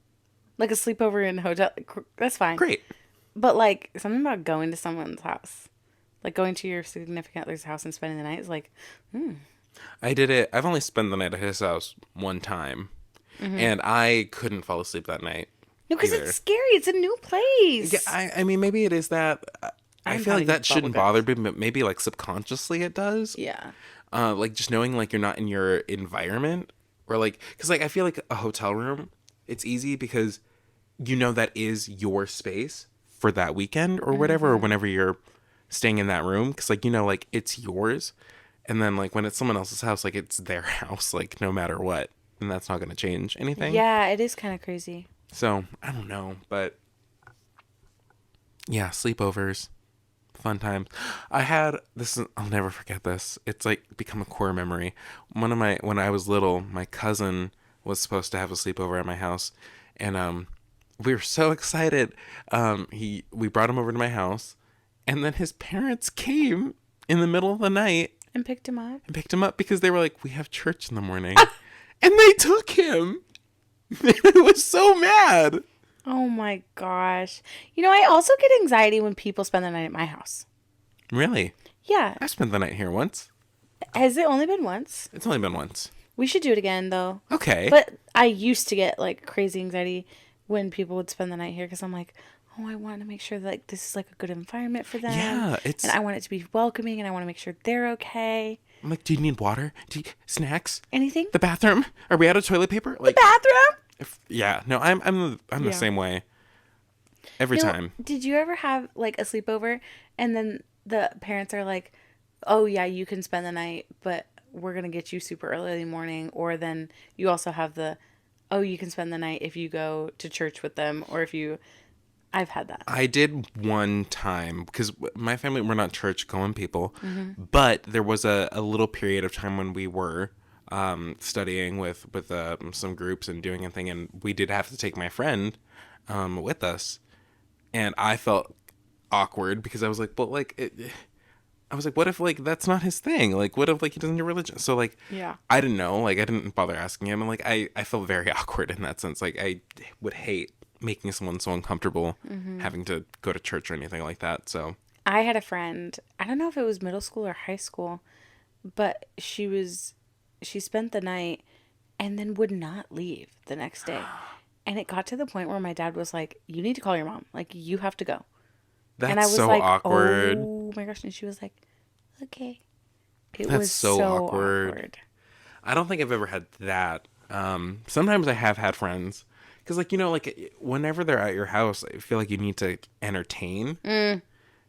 Speaker 1: Like a sleepover in a hotel, that's fine.
Speaker 2: Great.
Speaker 1: But like something about going to someone's house, like going to your significant other's house and spending the night is like,
Speaker 2: I did it. I've only spent the night at his house one time, and I couldn't fall asleep that night.
Speaker 1: no, because
Speaker 2: either.
Speaker 1: it's scary. It's a new place.
Speaker 2: Yeah, I mean, maybe it is that. I
Speaker 1: I'm
Speaker 2: feel like
Speaker 1: having
Speaker 2: that shouldn't
Speaker 1: bubble
Speaker 2: bother me, but maybe like subconsciously it does.
Speaker 1: Yeah.
Speaker 2: Like just knowing like you're not in your environment, or like, because like I feel like a hotel room, it's easy because you know that is your space for that weekend or whatever, or whenever you're staying in that room, because like like it's yours, and then like when it's someone else's house, like it's their house, like no matter what, and that's not going to change anything.
Speaker 1: Yeah, it is kind of crazy.
Speaker 2: So I don't know, but yeah, sleepovers, fun times. I had this. I'll never forget this. It's like become a core memory. When I was little, my cousin was supposed to have a sleepover at my house, and we were so excited. We brought him over to my house, and then his parents came in the middle of the night
Speaker 1: And picked him up.
Speaker 2: and picked him up because they were like, "We have church in the morning," and they took him. I was so mad.
Speaker 1: Oh my gosh. You know, I also get anxiety when people spend the night at my house.
Speaker 2: Really?
Speaker 1: Yeah.
Speaker 2: I spent the night here once.
Speaker 1: Has it only been once?
Speaker 2: It's only been once.
Speaker 1: We should do it again, though.
Speaker 2: Okay.
Speaker 1: But I used to get like crazy anxiety when people would spend the night here because I'm like, oh, I want to make sure that like this is like a good environment for them.
Speaker 2: Yeah, it's-
Speaker 1: and I want it to be welcoming, and I want to make sure they're okay.
Speaker 2: I'm like, do you need water? Snacks?
Speaker 1: Anything?
Speaker 2: The bathroom? Are we out of toilet paper? Like,
Speaker 1: Bathroom?
Speaker 2: yeah. No, I'm the
Speaker 1: Yeah.
Speaker 2: same way. Every
Speaker 1: No,
Speaker 2: time.
Speaker 1: Did you ever have like a sleepover and then the parents are like, oh yeah, you can spend the night, but we're going to get you super early in the morning. Or then you also have oh, you can spend the night if you go to church with them or if you, I've had that.
Speaker 2: I did one time because my family, we're not church going people, but there was a little period of time when we were studying with some groups and doing a thing, and we did have to take my friend with us, and I felt awkward because I was like, well, like, I was like, what if like that's not his thing? Like, what if like he doesn't do religion? So like,
Speaker 1: Yeah.
Speaker 2: I didn't know, like I didn't bother asking him, and like I felt very awkward in that sense. Like I would hate making someone so uncomfortable having to go to church or anything like that. So
Speaker 1: I had a friend, I don't know if it was middle school or high school, but she spent the night and then would not leave the next day. And it got to the point where my dad was like, "You need to call your mom. Like, you have to go." And I
Speaker 2: That's
Speaker 1: was
Speaker 2: so
Speaker 1: like,
Speaker 2: awkward.
Speaker 1: "Oh my gosh." And she was like, "Okay." It
Speaker 2: That's
Speaker 1: was
Speaker 2: so
Speaker 1: so
Speaker 2: awkward.
Speaker 1: awkward.
Speaker 2: I don't think I've ever had that. Sometimes I have had friends. Because, like, like, whenever they're at your house, I feel like you need to entertain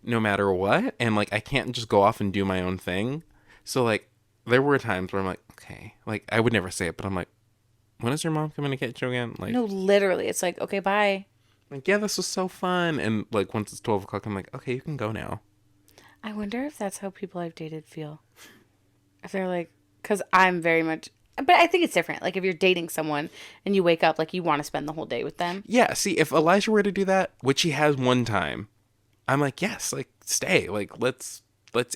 Speaker 2: no matter what. And, like, I can't just go off and do my own thing. So, like, there were times where I'm like, okay. Like, I would never say it, but I'm like, when is your mom coming to get you again? Like,
Speaker 1: No, literally. It's like, "Okay, bye."
Speaker 2: yeah, this was so fun. And, like, once it's 12 o'clock, I'm like, okay, you can go now.
Speaker 1: I wonder if that's how people I've dated feel. If they're like, because I'm very much, but I think it's different. Like if you're dating someone and you wake up, like you want to spend the whole day with them.
Speaker 2: Yeah, see, if Elijah were to do that, which he has one time, I'm like, yes, like stay, like let's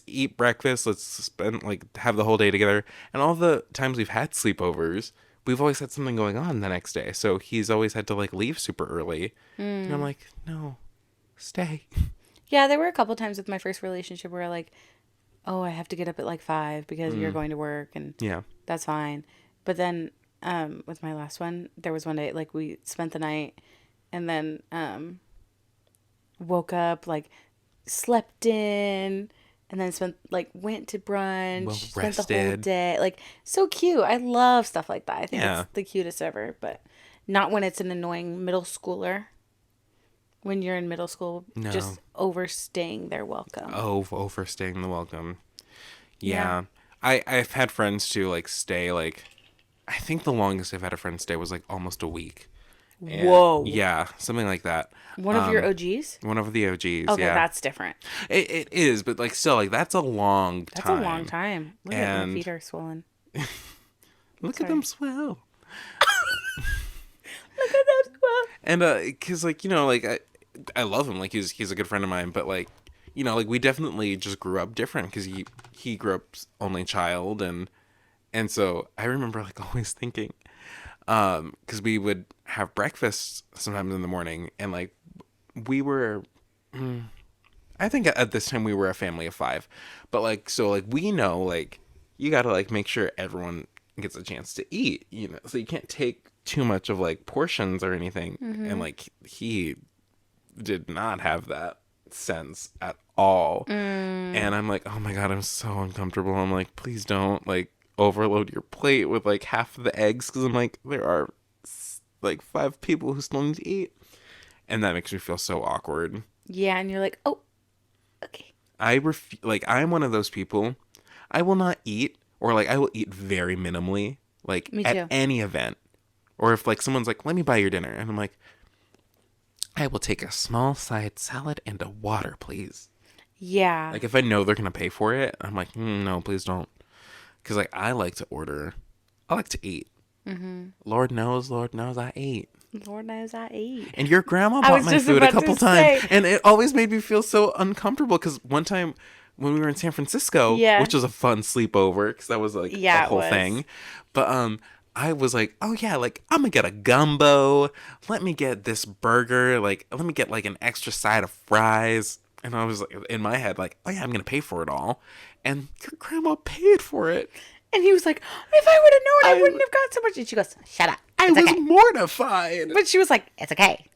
Speaker 2: eat breakfast, let's spend like have the whole day together. And all the times we've had sleepovers, we've always had something going on the next day. So he's always had to like leave super early, and I'm like, no, stay.
Speaker 1: Yeah, there were a couple times with my first relationship where like, oh, I have to get up at like 5 because you're going to work, and
Speaker 2: Yeah,
Speaker 1: that's fine. But then with my last one, there was one day like we spent the night and then woke up, like slept in, and then spent like went to brunch,
Speaker 2: well
Speaker 1: spent the whole
Speaker 2: rested.
Speaker 1: day. Like so cute. I love stuff like that. I think
Speaker 2: Yeah,
Speaker 1: it's the cutest ever, but not when it's an annoying middle schooler. When you're in middle school,
Speaker 2: no,
Speaker 1: just overstaying their welcome.
Speaker 2: overstaying the welcome.
Speaker 1: Yeah.
Speaker 2: Yeah, I've had friends too like stay like I think the longest I've had a friend stay was like almost a week. And
Speaker 1: Whoa.
Speaker 2: yeah, something like that.
Speaker 1: One of your OGs?
Speaker 2: One of the OGs,
Speaker 1: Okay,
Speaker 2: yeah.
Speaker 1: that's different.
Speaker 2: It is, but like still, like that's a long
Speaker 1: That's a
Speaker 2: time.
Speaker 1: long time. Look at my
Speaker 2: And
Speaker 1: feet are swollen.
Speaker 2: look at
Speaker 1: Sorry.
Speaker 2: them swell.
Speaker 1: Look at that swell.
Speaker 2: And cause like like I love him. Like he's a good friend of mine, but like like we definitely just grew up different because he grew up only child and so I remember like always thinking, because we would have breakfast sometimes in the morning and like we were I think at this time we were a family of 5. But like so like we know like you got to like make sure everyone gets a chance to eat, So you can't take too much of like portions or anything. And like he did not have that sense at all. And I'm like, "Oh my god, I'm so uncomfortable." I'm like, "Please don't like overload your plate with like half of the eggs cuz I'm like there are like 5 people who still need to eat." And that makes me feel so awkward.
Speaker 1: Yeah, and you're like, oh, okay.
Speaker 2: Like I'm one of those people. I will not eat or like I will eat very minimally like
Speaker 1: Me
Speaker 2: at
Speaker 1: too.
Speaker 2: any event. Or if like someone's like, "Let me buy your dinner." And I'm like, "I will take a small side salad and a water, please."
Speaker 1: Yeah.
Speaker 2: Like if I know they're going to pay for it, I'm like, "No, please don't." Cuz like I like to order. I like to eat. Lord knows I eat.
Speaker 1: Lord knows I eat.
Speaker 2: And your grandma
Speaker 1: I
Speaker 2: bought
Speaker 1: was
Speaker 2: my
Speaker 1: just
Speaker 2: food a
Speaker 1: about
Speaker 2: couple
Speaker 1: to
Speaker 2: times.
Speaker 1: say.
Speaker 2: And it always made me feel so uncomfortable because one time when we were in San Francisco,
Speaker 1: Yeah.
Speaker 2: which was a fun sleepover because that was like
Speaker 1: Yeah,
Speaker 2: a
Speaker 1: it
Speaker 2: whole
Speaker 1: was.
Speaker 2: thing. But I was like, "Oh yeah, like I'm gonna get a gumbo. Let me get this burger. Like let me get like an extra side of fries." And I was like in my head like, "Oh yeah, I'm gonna pay for it all." And your grandma paid for it.
Speaker 1: And he was like, if I would have known, I
Speaker 2: I-
Speaker 1: wouldn't have got so much. And she goes, shut up.
Speaker 2: I
Speaker 1: It's
Speaker 2: was
Speaker 1: okay.
Speaker 2: mortified.
Speaker 1: But she was like, it's okay.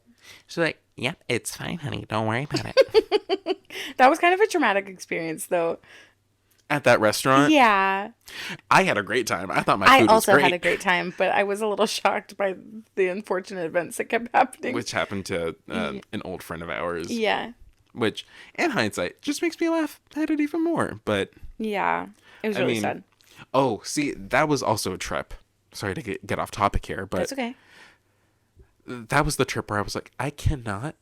Speaker 2: She's like, "Yep, it's fine, honey. Don't worry about it."
Speaker 1: That was kind of a traumatic experience, though.
Speaker 2: At that restaurant,
Speaker 1: Yeah.
Speaker 2: I had a great time. I thought my
Speaker 1: I
Speaker 2: food was
Speaker 1: also
Speaker 2: great.
Speaker 1: had a great time, but I was a little shocked by the unfortunate events that kept happening.
Speaker 2: Which happened to an old friend of ours.
Speaker 1: Yeah.
Speaker 2: Which, in hindsight, just makes me laugh at it even more. But,
Speaker 1: Yeah. It was really sad.
Speaker 2: oh, see, that was also a trip. Sorry to get off topic here, but
Speaker 1: That's okay.
Speaker 2: that was the trip where I was like, I cannot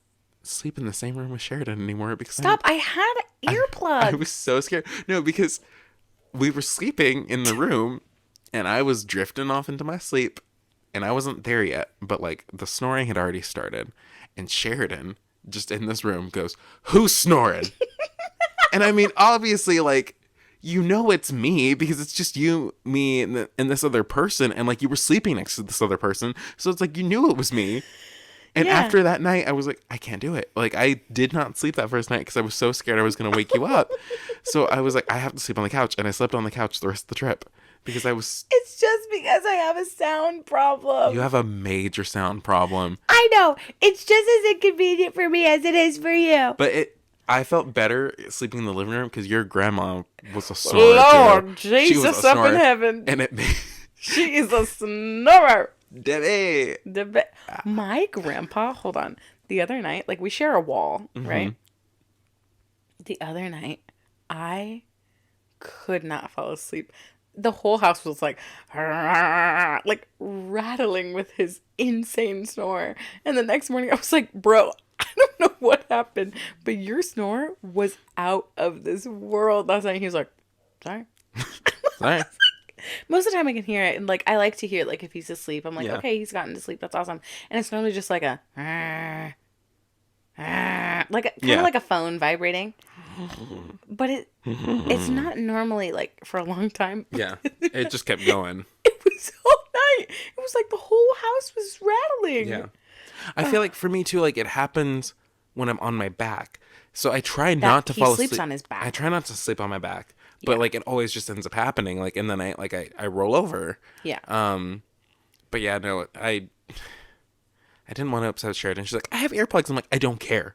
Speaker 2: sleep in the same room with Sheridan anymore because
Speaker 1: Stop. I had earplugs.
Speaker 2: I was so scared. No, because we were sleeping in the room and I was drifting off into my sleep and I wasn't there yet, but like the snoring had already started and Sheridan just in this room goes, "Who's snoring?" And I mean, obviously like it's me because it's just you, me, and this other person, and like you were sleeping next to this other person, so it's like you knew it was me. And
Speaker 1: Yeah.
Speaker 2: after that night, I was like, I can't do it. Like, I did not sleep that first night because I was so scared I was going to wake you up. So I was like, I have to sleep on the couch. And I slept on the couch the rest of the trip because I was...
Speaker 1: It's just because I have a sound problem.
Speaker 2: You have a major sound problem.
Speaker 1: I know. It's just as inconvenient for me as it is for you.
Speaker 2: But I felt better sleeping in the living room because your grandma was a snorer
Speaker 1: Lord
Speaker 2: too. She was
Speaker 1: Jesus
Speaker 2: a
Speaker 1: up
Speaker 2: snorer,
Speaker 1: in heaven.
Speaker 2: and it made...
Speaker 1: She is a snorer.
Speaker 2: Debbie.
Speaker 1: My grandpa, hold on. The other night, like we share a wall, right? The other night, I could not fall asleep. The whole house was like rattling with his insane snore. And the next morning I was like, bro, I don't know what happened, but your snore was out of this world last night. He was like, sorry.
Speaker 2: Sorry.
Speaker 1: Most of the time I can hear it, and like I like to hear it, like if he's asleep. I'm like,
Speaker 2: Yeah.
Speaker 1: okay, he's gotten to sleep. That's awesome. And it's normally just like a like kind of like a phone vibrating. But it's not normally like for a long time.
Speaker 2: Yeah. It just kept going.
Speaker 1: It was all night. It was like the whole house was rattling.
Speaker 2: Yeah. I feel like for me too, like it happens when I'm on my back. So I try not to fall asleep.
Speaker 1: He sleeps on his back.
Speaker 2: I try not to sleep on my back. But like it always just ends up happening. Like in the night, like I roll over.
Speaker 1: Yeah.
Speaker 2: But yeah, no, I didn't want to upset Sheridan. She's like, I have earplugs. I'm like, I don't care.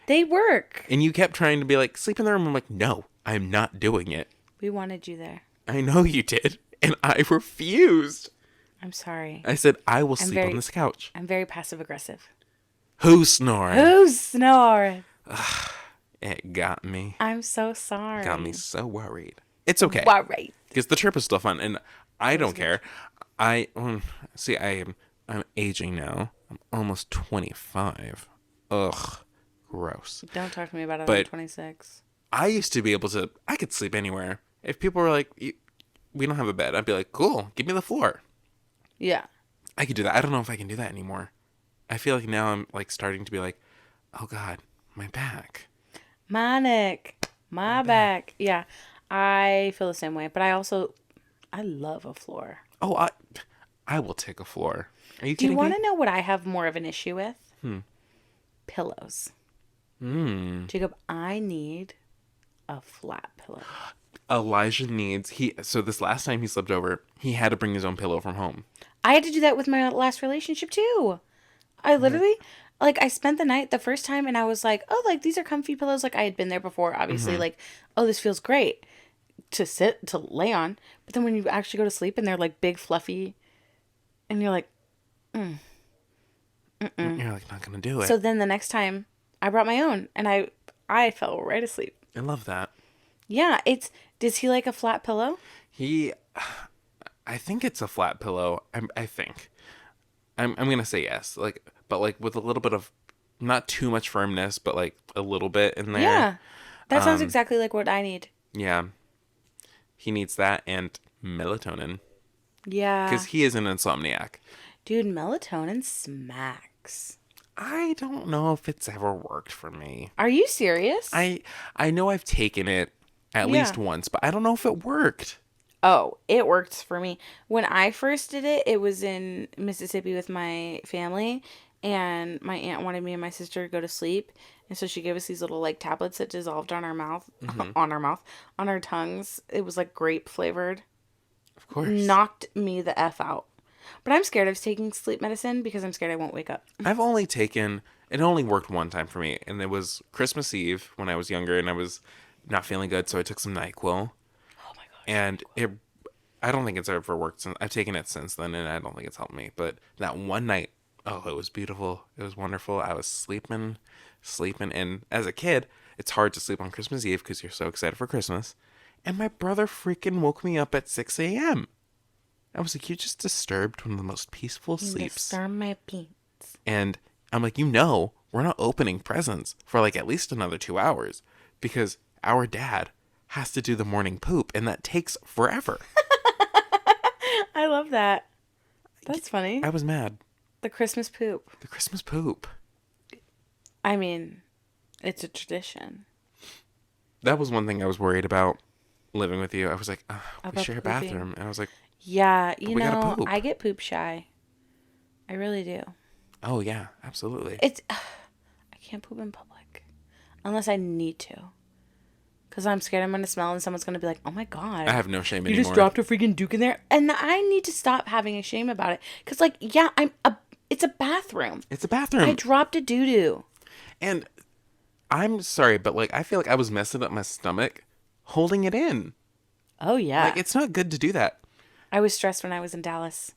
Speaker 1: They work.
Speaker 2: And you kept trying to be like, sleep in the room. I'm like, no, I'm not doing it.
Speaker 1: We wanted you there.
Speaker 2: I know you did. And I refused.
Speaker 1: I'm sorry.
Speaker 2: I said, I will sleep on this couch.
Speaker 1: I'm very passive aggressive.
Speaker 2: Who's snoring?
Speaker 1: Who's snoring?
Speaker 2: It got me.
Speaker 1: I'm so sorry.
Speaker 2: Got me so worried. It's okay.
Speaker 1: Worried.
Speaker 2: Because the trip is still fun. And I don't care. I'm aging now. I'm almost 25. Ugh. Gross.
Speaker 1: Don't talk to me about it.
Speaker 2: But
Speaker 1: I'm 26.
Speaker 2: I used to be able to, I could sleep anywhere. If people were like, we don't have a bed, I'd be like, cool, give me the floor.
Speaker 1: Yeah.
Speaker 2: I could do that. I don't know if I can do that anymore. I feel like now I'm like starting to be like, oh God, my back.
Speaker 1: My neck. My back. Yeah. I feel the same way. But I love a floor.
Speaker 2: Oh, I will take a floor. Are you
Speaker 1: Do you
Speaker 2: kidding
Speaker 1: want
Speaker 2: me?
Speaker 1: to know what I have more of an issue with? Pillows. Jacob, I need a flat pillow.
Speaker 2: Elijah needs, so this last time he slept over, he had to bring his own pillow from home.
Speaker 1: I had to do that with my last relationship too. I literally, like, I spent the night the first time and I was like, oh, like, these are comfy pillows. Like, I had been there before, obviously. Like, oh, this feels great to lay on. But then when you actually go to sleep and they're, like, big, fluffy, and you're like,
Speaker 2: You're like, not going to do it.
Speaker 1: So then the next time, I brought my own, and I fell right asleep.
Speaker 2: I love that.
Speaker 1: Yeah, does he like a flat pillow?
Speaker 2: I think it's a flat pillow. I think. I'm going to say yes. But with a little bit of, not too much firmness, but like a little bit in there.
Speaker 1: Yeah. That sounds exactly like what I need.
Speaker 2: Yeah. He needs that and melatonin.
Speaker 1: Yeah.
Speaker 2: Because he is an insomniac.
Speaker 1: Dude, melatonin smacks.
Speaker 2: I don't know if it's ever worked for me.
Speaker 1: Are you serious?
Speaker 2: I know I've taken it at least once, but I don't know if it worked.
Speaker 1: Oh, it worked for me. When I first did it, it was in Mississippi with my family, and my aunt wanted me and my sister to go to sleep, and so she gave us these little like tablets that dissolved on our mouth, on our tongues. It was like grape flavored.
Speaker 2: Of course.
Speaker 1: Knocked me the F out. But I'm scared of taking sleep medicine because I'm scared I won't wake up.
Speaker 2: I've only taken, it only worked one time for me, and it was Christmas Eve when I was younger, and I was not feeling good, so I took some NyQuil.
Speaker 1: Oh my gosh.
Speaker 2: And I don't think it's ever worked since. I've taken it since then, and I don't think it's helped me. But that one night, oh, it was beautiful. It was wonderful. I was sleeping. And as a kid, it's hard to sleep on Christmas Eve because you're so excited for Christmas. And my brother freaking woke me up at 6 a.m. I was like, you just disturbed one of the most peaceful sleeps.
Speaker 1: Disturb my beats.
Speaker 2: And I'm like, we're not opening presents for like at least another 2 hours because our dad has to do the morning poop, and that takes forever.
Speaker 1: I love that. That's funny.
Speaker 2: I was mad.
Speaker 1: The Christmas poop.
Speaker 2: The Christmas poop.
Speaker 1: I mean, it's a tradition.
Speaker 2: That was one thing I was worried about living with you. I was like, we
Speaker 1: About
Speaker 2: share a
Speaker 1: pooping.
Speaker 2: bathroom. And I was like,
Speaker 1: Yeah,
Speaker 2: we gotta poop.
Speaker 1: I get poop shy. I really do.
Speaker 2: Oh yeah, absolutely.
Speaker 1: It's I can't poop in public unless I need to. Because I'm scared I'm going to smell and someone's going to be like, oh my God.
Speaker 2: I have no shame
Speaker 1: You
Speaker 2: anymore.
Speaker 1: just dropped a freaking Duke in there. And I need to stop having a shame about it. Because, like, yeah, it's a bathroom.
Speaker 2: It's a bathroom.
Speaker 1: I dropped a doo-doo.
Speaker 2: And I'm sorry, but like I feel like I was messing up my stomach holding it in.
Speaker 1: Oh, yeah.
Speaker 2: Like it's not good to do that.
Speaker 1: I was stressed when I was in Dallas.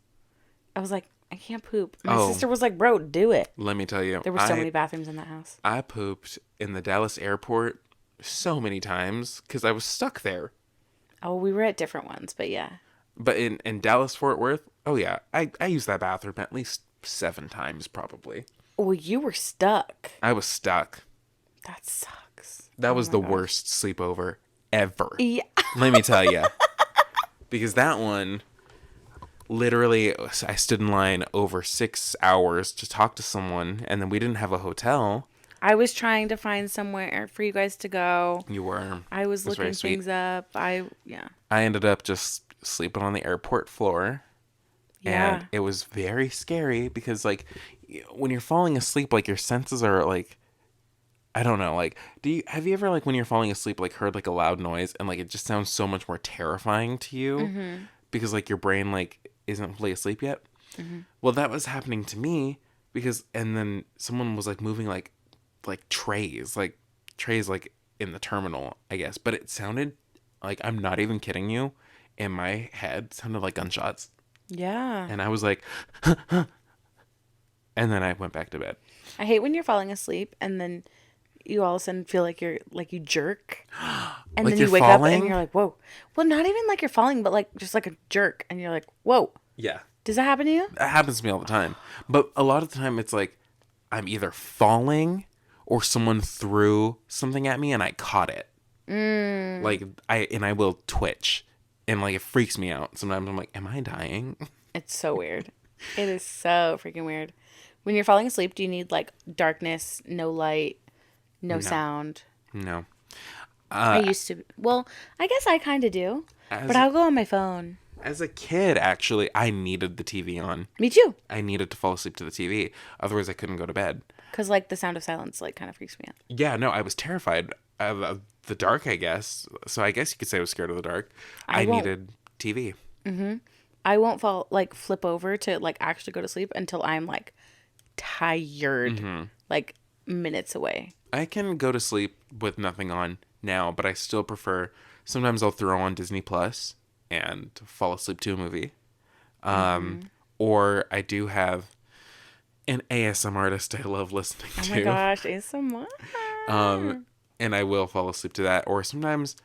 Speaker 1: I was like, I can't poop. My
Speaker 2: Oh.
Speaker 1: sister was like, bro, do it.
Speaker 2: Let me tell you.
Speaker 1: There were so many bathrooms in that house.
Speaker 2: I pooped in the Dallas airport so many times because I was stuck there.
Speaker 1: Oh, we were at different ones, but yeah.
Speaker 2: But in Dallas Fort Worth, oh yeah, I used that bathroom at least 7 times probably.
Speaker 1: Well, you were stuck.
Speaker 2: I was stuck.
Speaker 1: That sucks.
Speaker 2: That was the worst sleepover ever.
Speaker 1: Yeah.
Speaker 2: Let me tell you. Because that one, literally, I stood in line over 6 hours to talk to someone, and then we didn't have a hotel.
Speaker 1: I was trying to find somewhere for you guys to go.
Speaker 2: You were.
Speaker 1: I was looking things up. I
Speaker 2: ended up just sleeping on the airport floor.
Speaker 1: Yeah.
Speaker 2: And it was very scary because, like, when you're falling asleep, like, your senses are, like, I don't know, like, have you ever, like, when you're falling asleep, like, heard, like, a loud noise and, like, it just sounds so much more terrifying to you because, like, your brain, like, isn't fully asleep yet? Well, that was happening to me because, and then someone was, like, moving, like trays, like, in the terminal, I guess. But it sounded, like, I'm not even kidding you, in my head, sounded like gunshots.
Speaker 1: Yeah.
Speaker 2: And I was like, and then I went back to bed.
Speaker 1: I hate when you're falling asleep and then you all of a sudden feel like you jerk. And
Speaker 2: Like
Speaker 1: then you
Speaker 2: you're
Speaker 1: wake
Speaker 2: falling?
Speaker 1: up and you're like, whoa. Well, not even like you're falling, but like just like a jerk. And you're like, whoa.
Speaker 2: Yeah.
Speaker 1: Does that happen to you?
Speaker 2: That happens to me all the time. But a lot of the time it's like I'm either falling or someone threw something at me and I caught it. Like I will twitch and like it freaks me out. Sometimes I'm like, am I dying?
Speaker 1: It's so weird. It is so freaking weird. When you're falling asleep, do you need like darkness, no light, no sound?
Speaker 2: No.
Speaker 1: I used to. Well, I guess I kind of do.
Speaker 2: As-
Speaker 1: But I'll go on my phone.
Speaker 2: As a kid, actually, I needed the TV on.
Speaker 1: Me too.
Speaker 2: I needed to fall asleep to the TV. Otherwise, I couldn't go to bed.
Speaker 1: Because like the sound of silence like kind of freaks me out.
Speaker 2: Yeah, no, I was terrified of the dark, I guess. So I guess you could say I was scared of the dark. I needed TV.
Speaker 1: I won't flip over to like actually go to sleep until I'm like tired, like minutes away.
Speaker 2: I can go to sleep with nothing on now, but I still prefer. Sometimes I'll throw on Disney Plus and fall asleep to a movie. Or I do have an ASMR artist I love listening to.
Speaker 1: Oh my gosh, ASMR.
Speaker 2: And I will fall asleep to that. Or sometimes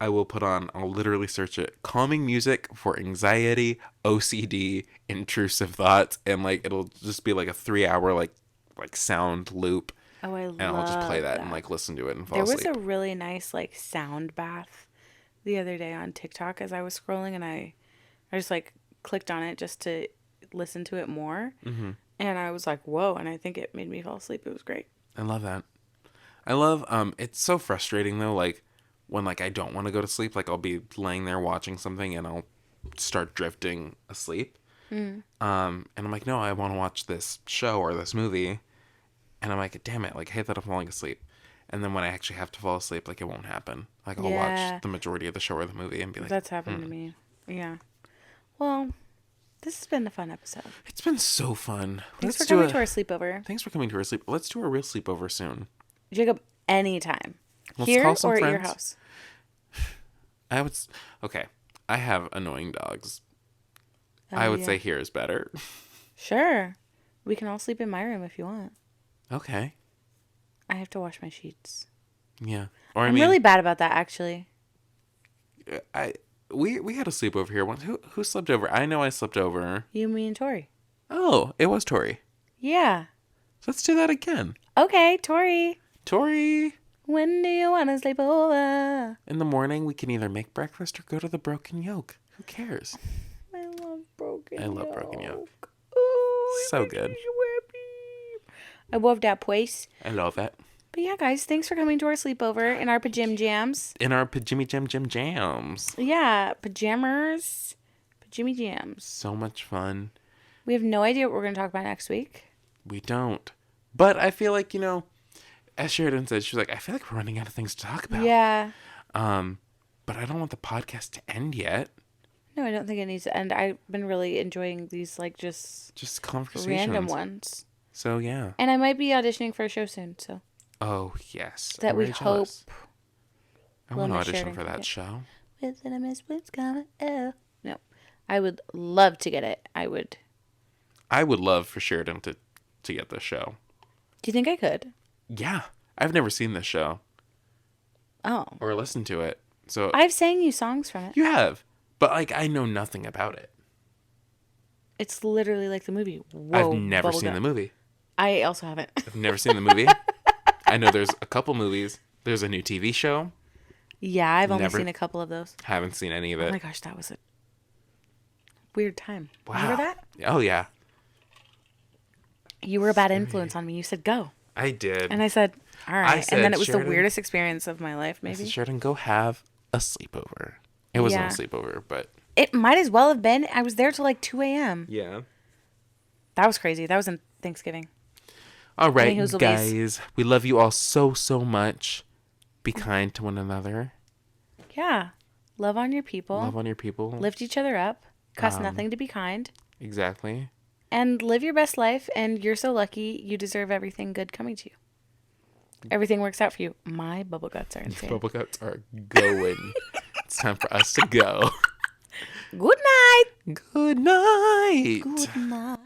Speaker 2: I'll literally search it, calming music for anxiety, OCD, intrusive thoughts, and like it'll just be like a 3-hour like sound loop.
Speaker 1: Oh, I love
Speaker 2: And I'll just play that and like listen to it and fall
Speaker 1: There
Speaker 2: asleep.
Speaker 1: was a really nice like sound bath the other day on TikTok as I was scrolling, and I just like clicked on it just to listen to it more. And I was like, whoa, and I think it made me fall asleep. It was great.
Speaker 2: I love that. I love it's so frustrating though, like when like I don't want to go to sleep, like I'll be laying there watching something and I'll start drifting asleep. And I'm like, no, I want to watch this show or this movie. And I'm like, damn it, like I hate that I'm falling asleep. And then when I actually have to fall asleep, like it won't happen. Like I'll watch the majority of the show or the movie and be like,
Speaker 1: that's happened to me. Yeah. Well, this has been a fun episode.
Speaker 2: it's been so fun.
Speaker 1: Thanks for coming to our sleepover.
Speaker 2: Thanks for coming to our sleep. Let's do a real sleepover soon.
Speaker 1: Jacob, anytime.
Speaker 2: Let's
Speaker 1: Here
Speaker 2: call some
Speaker 1: or at your
Speaker 2: friends.
Speaker 1: house?
Speaker 2: Okay. I have annoying dogs.
Speaker 1: Oh,
Speaker 2: I would
Speaker 1: yeah.
Speaker 2: say here is better.
Speaker 1: Sure. We can all sleep in my room if you want.
Speaker 2: Okay.
Speaker 1: I have to wash my sheets.
Speaker 2: Yeah. Or
Speaker 1: I'm really bad about that, actually.
Speaker 2: we had a sleepover here once. Who slept over? I know I slept over.
Speaker 1: You, me, and Tori.
Speaker 2: Oh, it was Tori.
Speaker 1: Yeah.
Speaker 2: So let's do that again.
Speaker 1: Okay, Tori.
Speaker 2: Tori.
Speaker 1: When do you want to sleep over?
Speaker 2: In the morning, we can either make breakfast or go to the Broken Yolk. Who cares?
Speaker 1: I love broken
Speaker 2: I love Broken Yolk.
Speaker 1: Oh,
Speaker 2: So good.
Speaker 1: I love that place.
Speaker 2: I love it.
Speaker 1: But yeah, guys, thanks for coming to our sleepover in our pajam jams.
Speaker 2: In our pajimmy jam jams.
Speaker 1: Yeah, pajamas, pajimmy jams.
Speaker 2: So much fun.
Speaker 1: We have no idea what we're going to talk about next week.
Speaker 2: We don't. But I feel like, as Sheridan said, she was like, I feel like we're running out of things to talk about.
Speaker 1: Yeah.
Speaker 2: But I don't want the podcast to end yet.
Speaker 1: No, I don't think it needs to end. I've been really enjoying these, like,
Speaker 2: Just conversations.
Speaker 1: random ones.
Speaker 2: So, yeah.
Speaker 1: And I might be auditioning for a show soon, so.
Speaker 2: Oh, yes.
Speaker 1: That
Speaker 2: I'm
Speaker 1: we
Speaker 2: very
Speaker 1: hope.
Speaker 2: jealous. I
Speaker 1: Will
Speaker 2: want to
Speaker 1: Miss
Speaker 2: audition
Speaker 1: Sheridan
Speaker 2: for
Speaker 1: can
Speaker 2: that
Speaker 1: get.
Speaker 2: show.
Speaker 1: With an Miss What's coming? Oh. No. I would love to get it.
Speaker 2: I would love for Sheridan to get the show.
Speaker 1: Do you think I could?
Speaker 2: Yeah. I've never seen this show.
Speaker 1: Oh.
Speaker 2: Or listened to it. So
Speaker 1: I've sang you songs from it.
Speaker 2: you have. But, like, I know nothing about it.
Speaker 1: It's literally like the movie. Whoa,
Speaker 2: I've never seen the movie.
Speaker 1: I also haven't.
Speaker 2: I've never seen the movie. I know there's a couple movies. There's a new TV show.
Speaker 1: Yeah, I've only
Speaker 2: Never-
Speaker 1: seen a couple of those.
Speaker 2: Haven't seen any of
Speaker 1: Oh
Speaker 2: it.
Speaker 1: my gosh, that was a weird time.
Speaker 2: Wow.
Speaker 1: Remember that?
Speaker 2: Oh, yeah.
Speaker 1: You were a bad influence on me. You said go.
Speaker 2: I did.
Speaker 1: And I said, all right.
Speaker 2: said,
Speaker 1: And then it was
Speaker 2: Sheridan-
Speaker 1: the weirdest experience of my life,
Speaker 2: I
Speaker 1: maybe.
Speaker 2: said, Sheridan, go have a sleepover. It wasn't
Speaker 1: Yeah.
Speaker 2: a sleepover, but...
Speaker 1: It might as well have been. I was there till like 2 a.m.
Speaker 2: Yeah.
Speaker 1: That was crazy. That was in Thanksgiving.
Speaker 2: All right,
Speaker 1: Any hoozlebees.
Speaker 2: guys. We love you all so, so much. Be kind to one another.
Speaker 1: Yeah. Love on your people.
Speaker 2: Love on your people.
Speaker 1: Lift each other up. Cost nothing to be kind.
Speaker 2: Exactly.
Speaker 1: And live your best life. And you're so lucky. You deserve everything good coming to you. Everything works out for you. My bubble guts are insane.
Speaker 2: Bubble guts are going. It's time for us to go.
Speaker 1: Good night.
Speaker 2: Good night.
Speaker 1: Good night.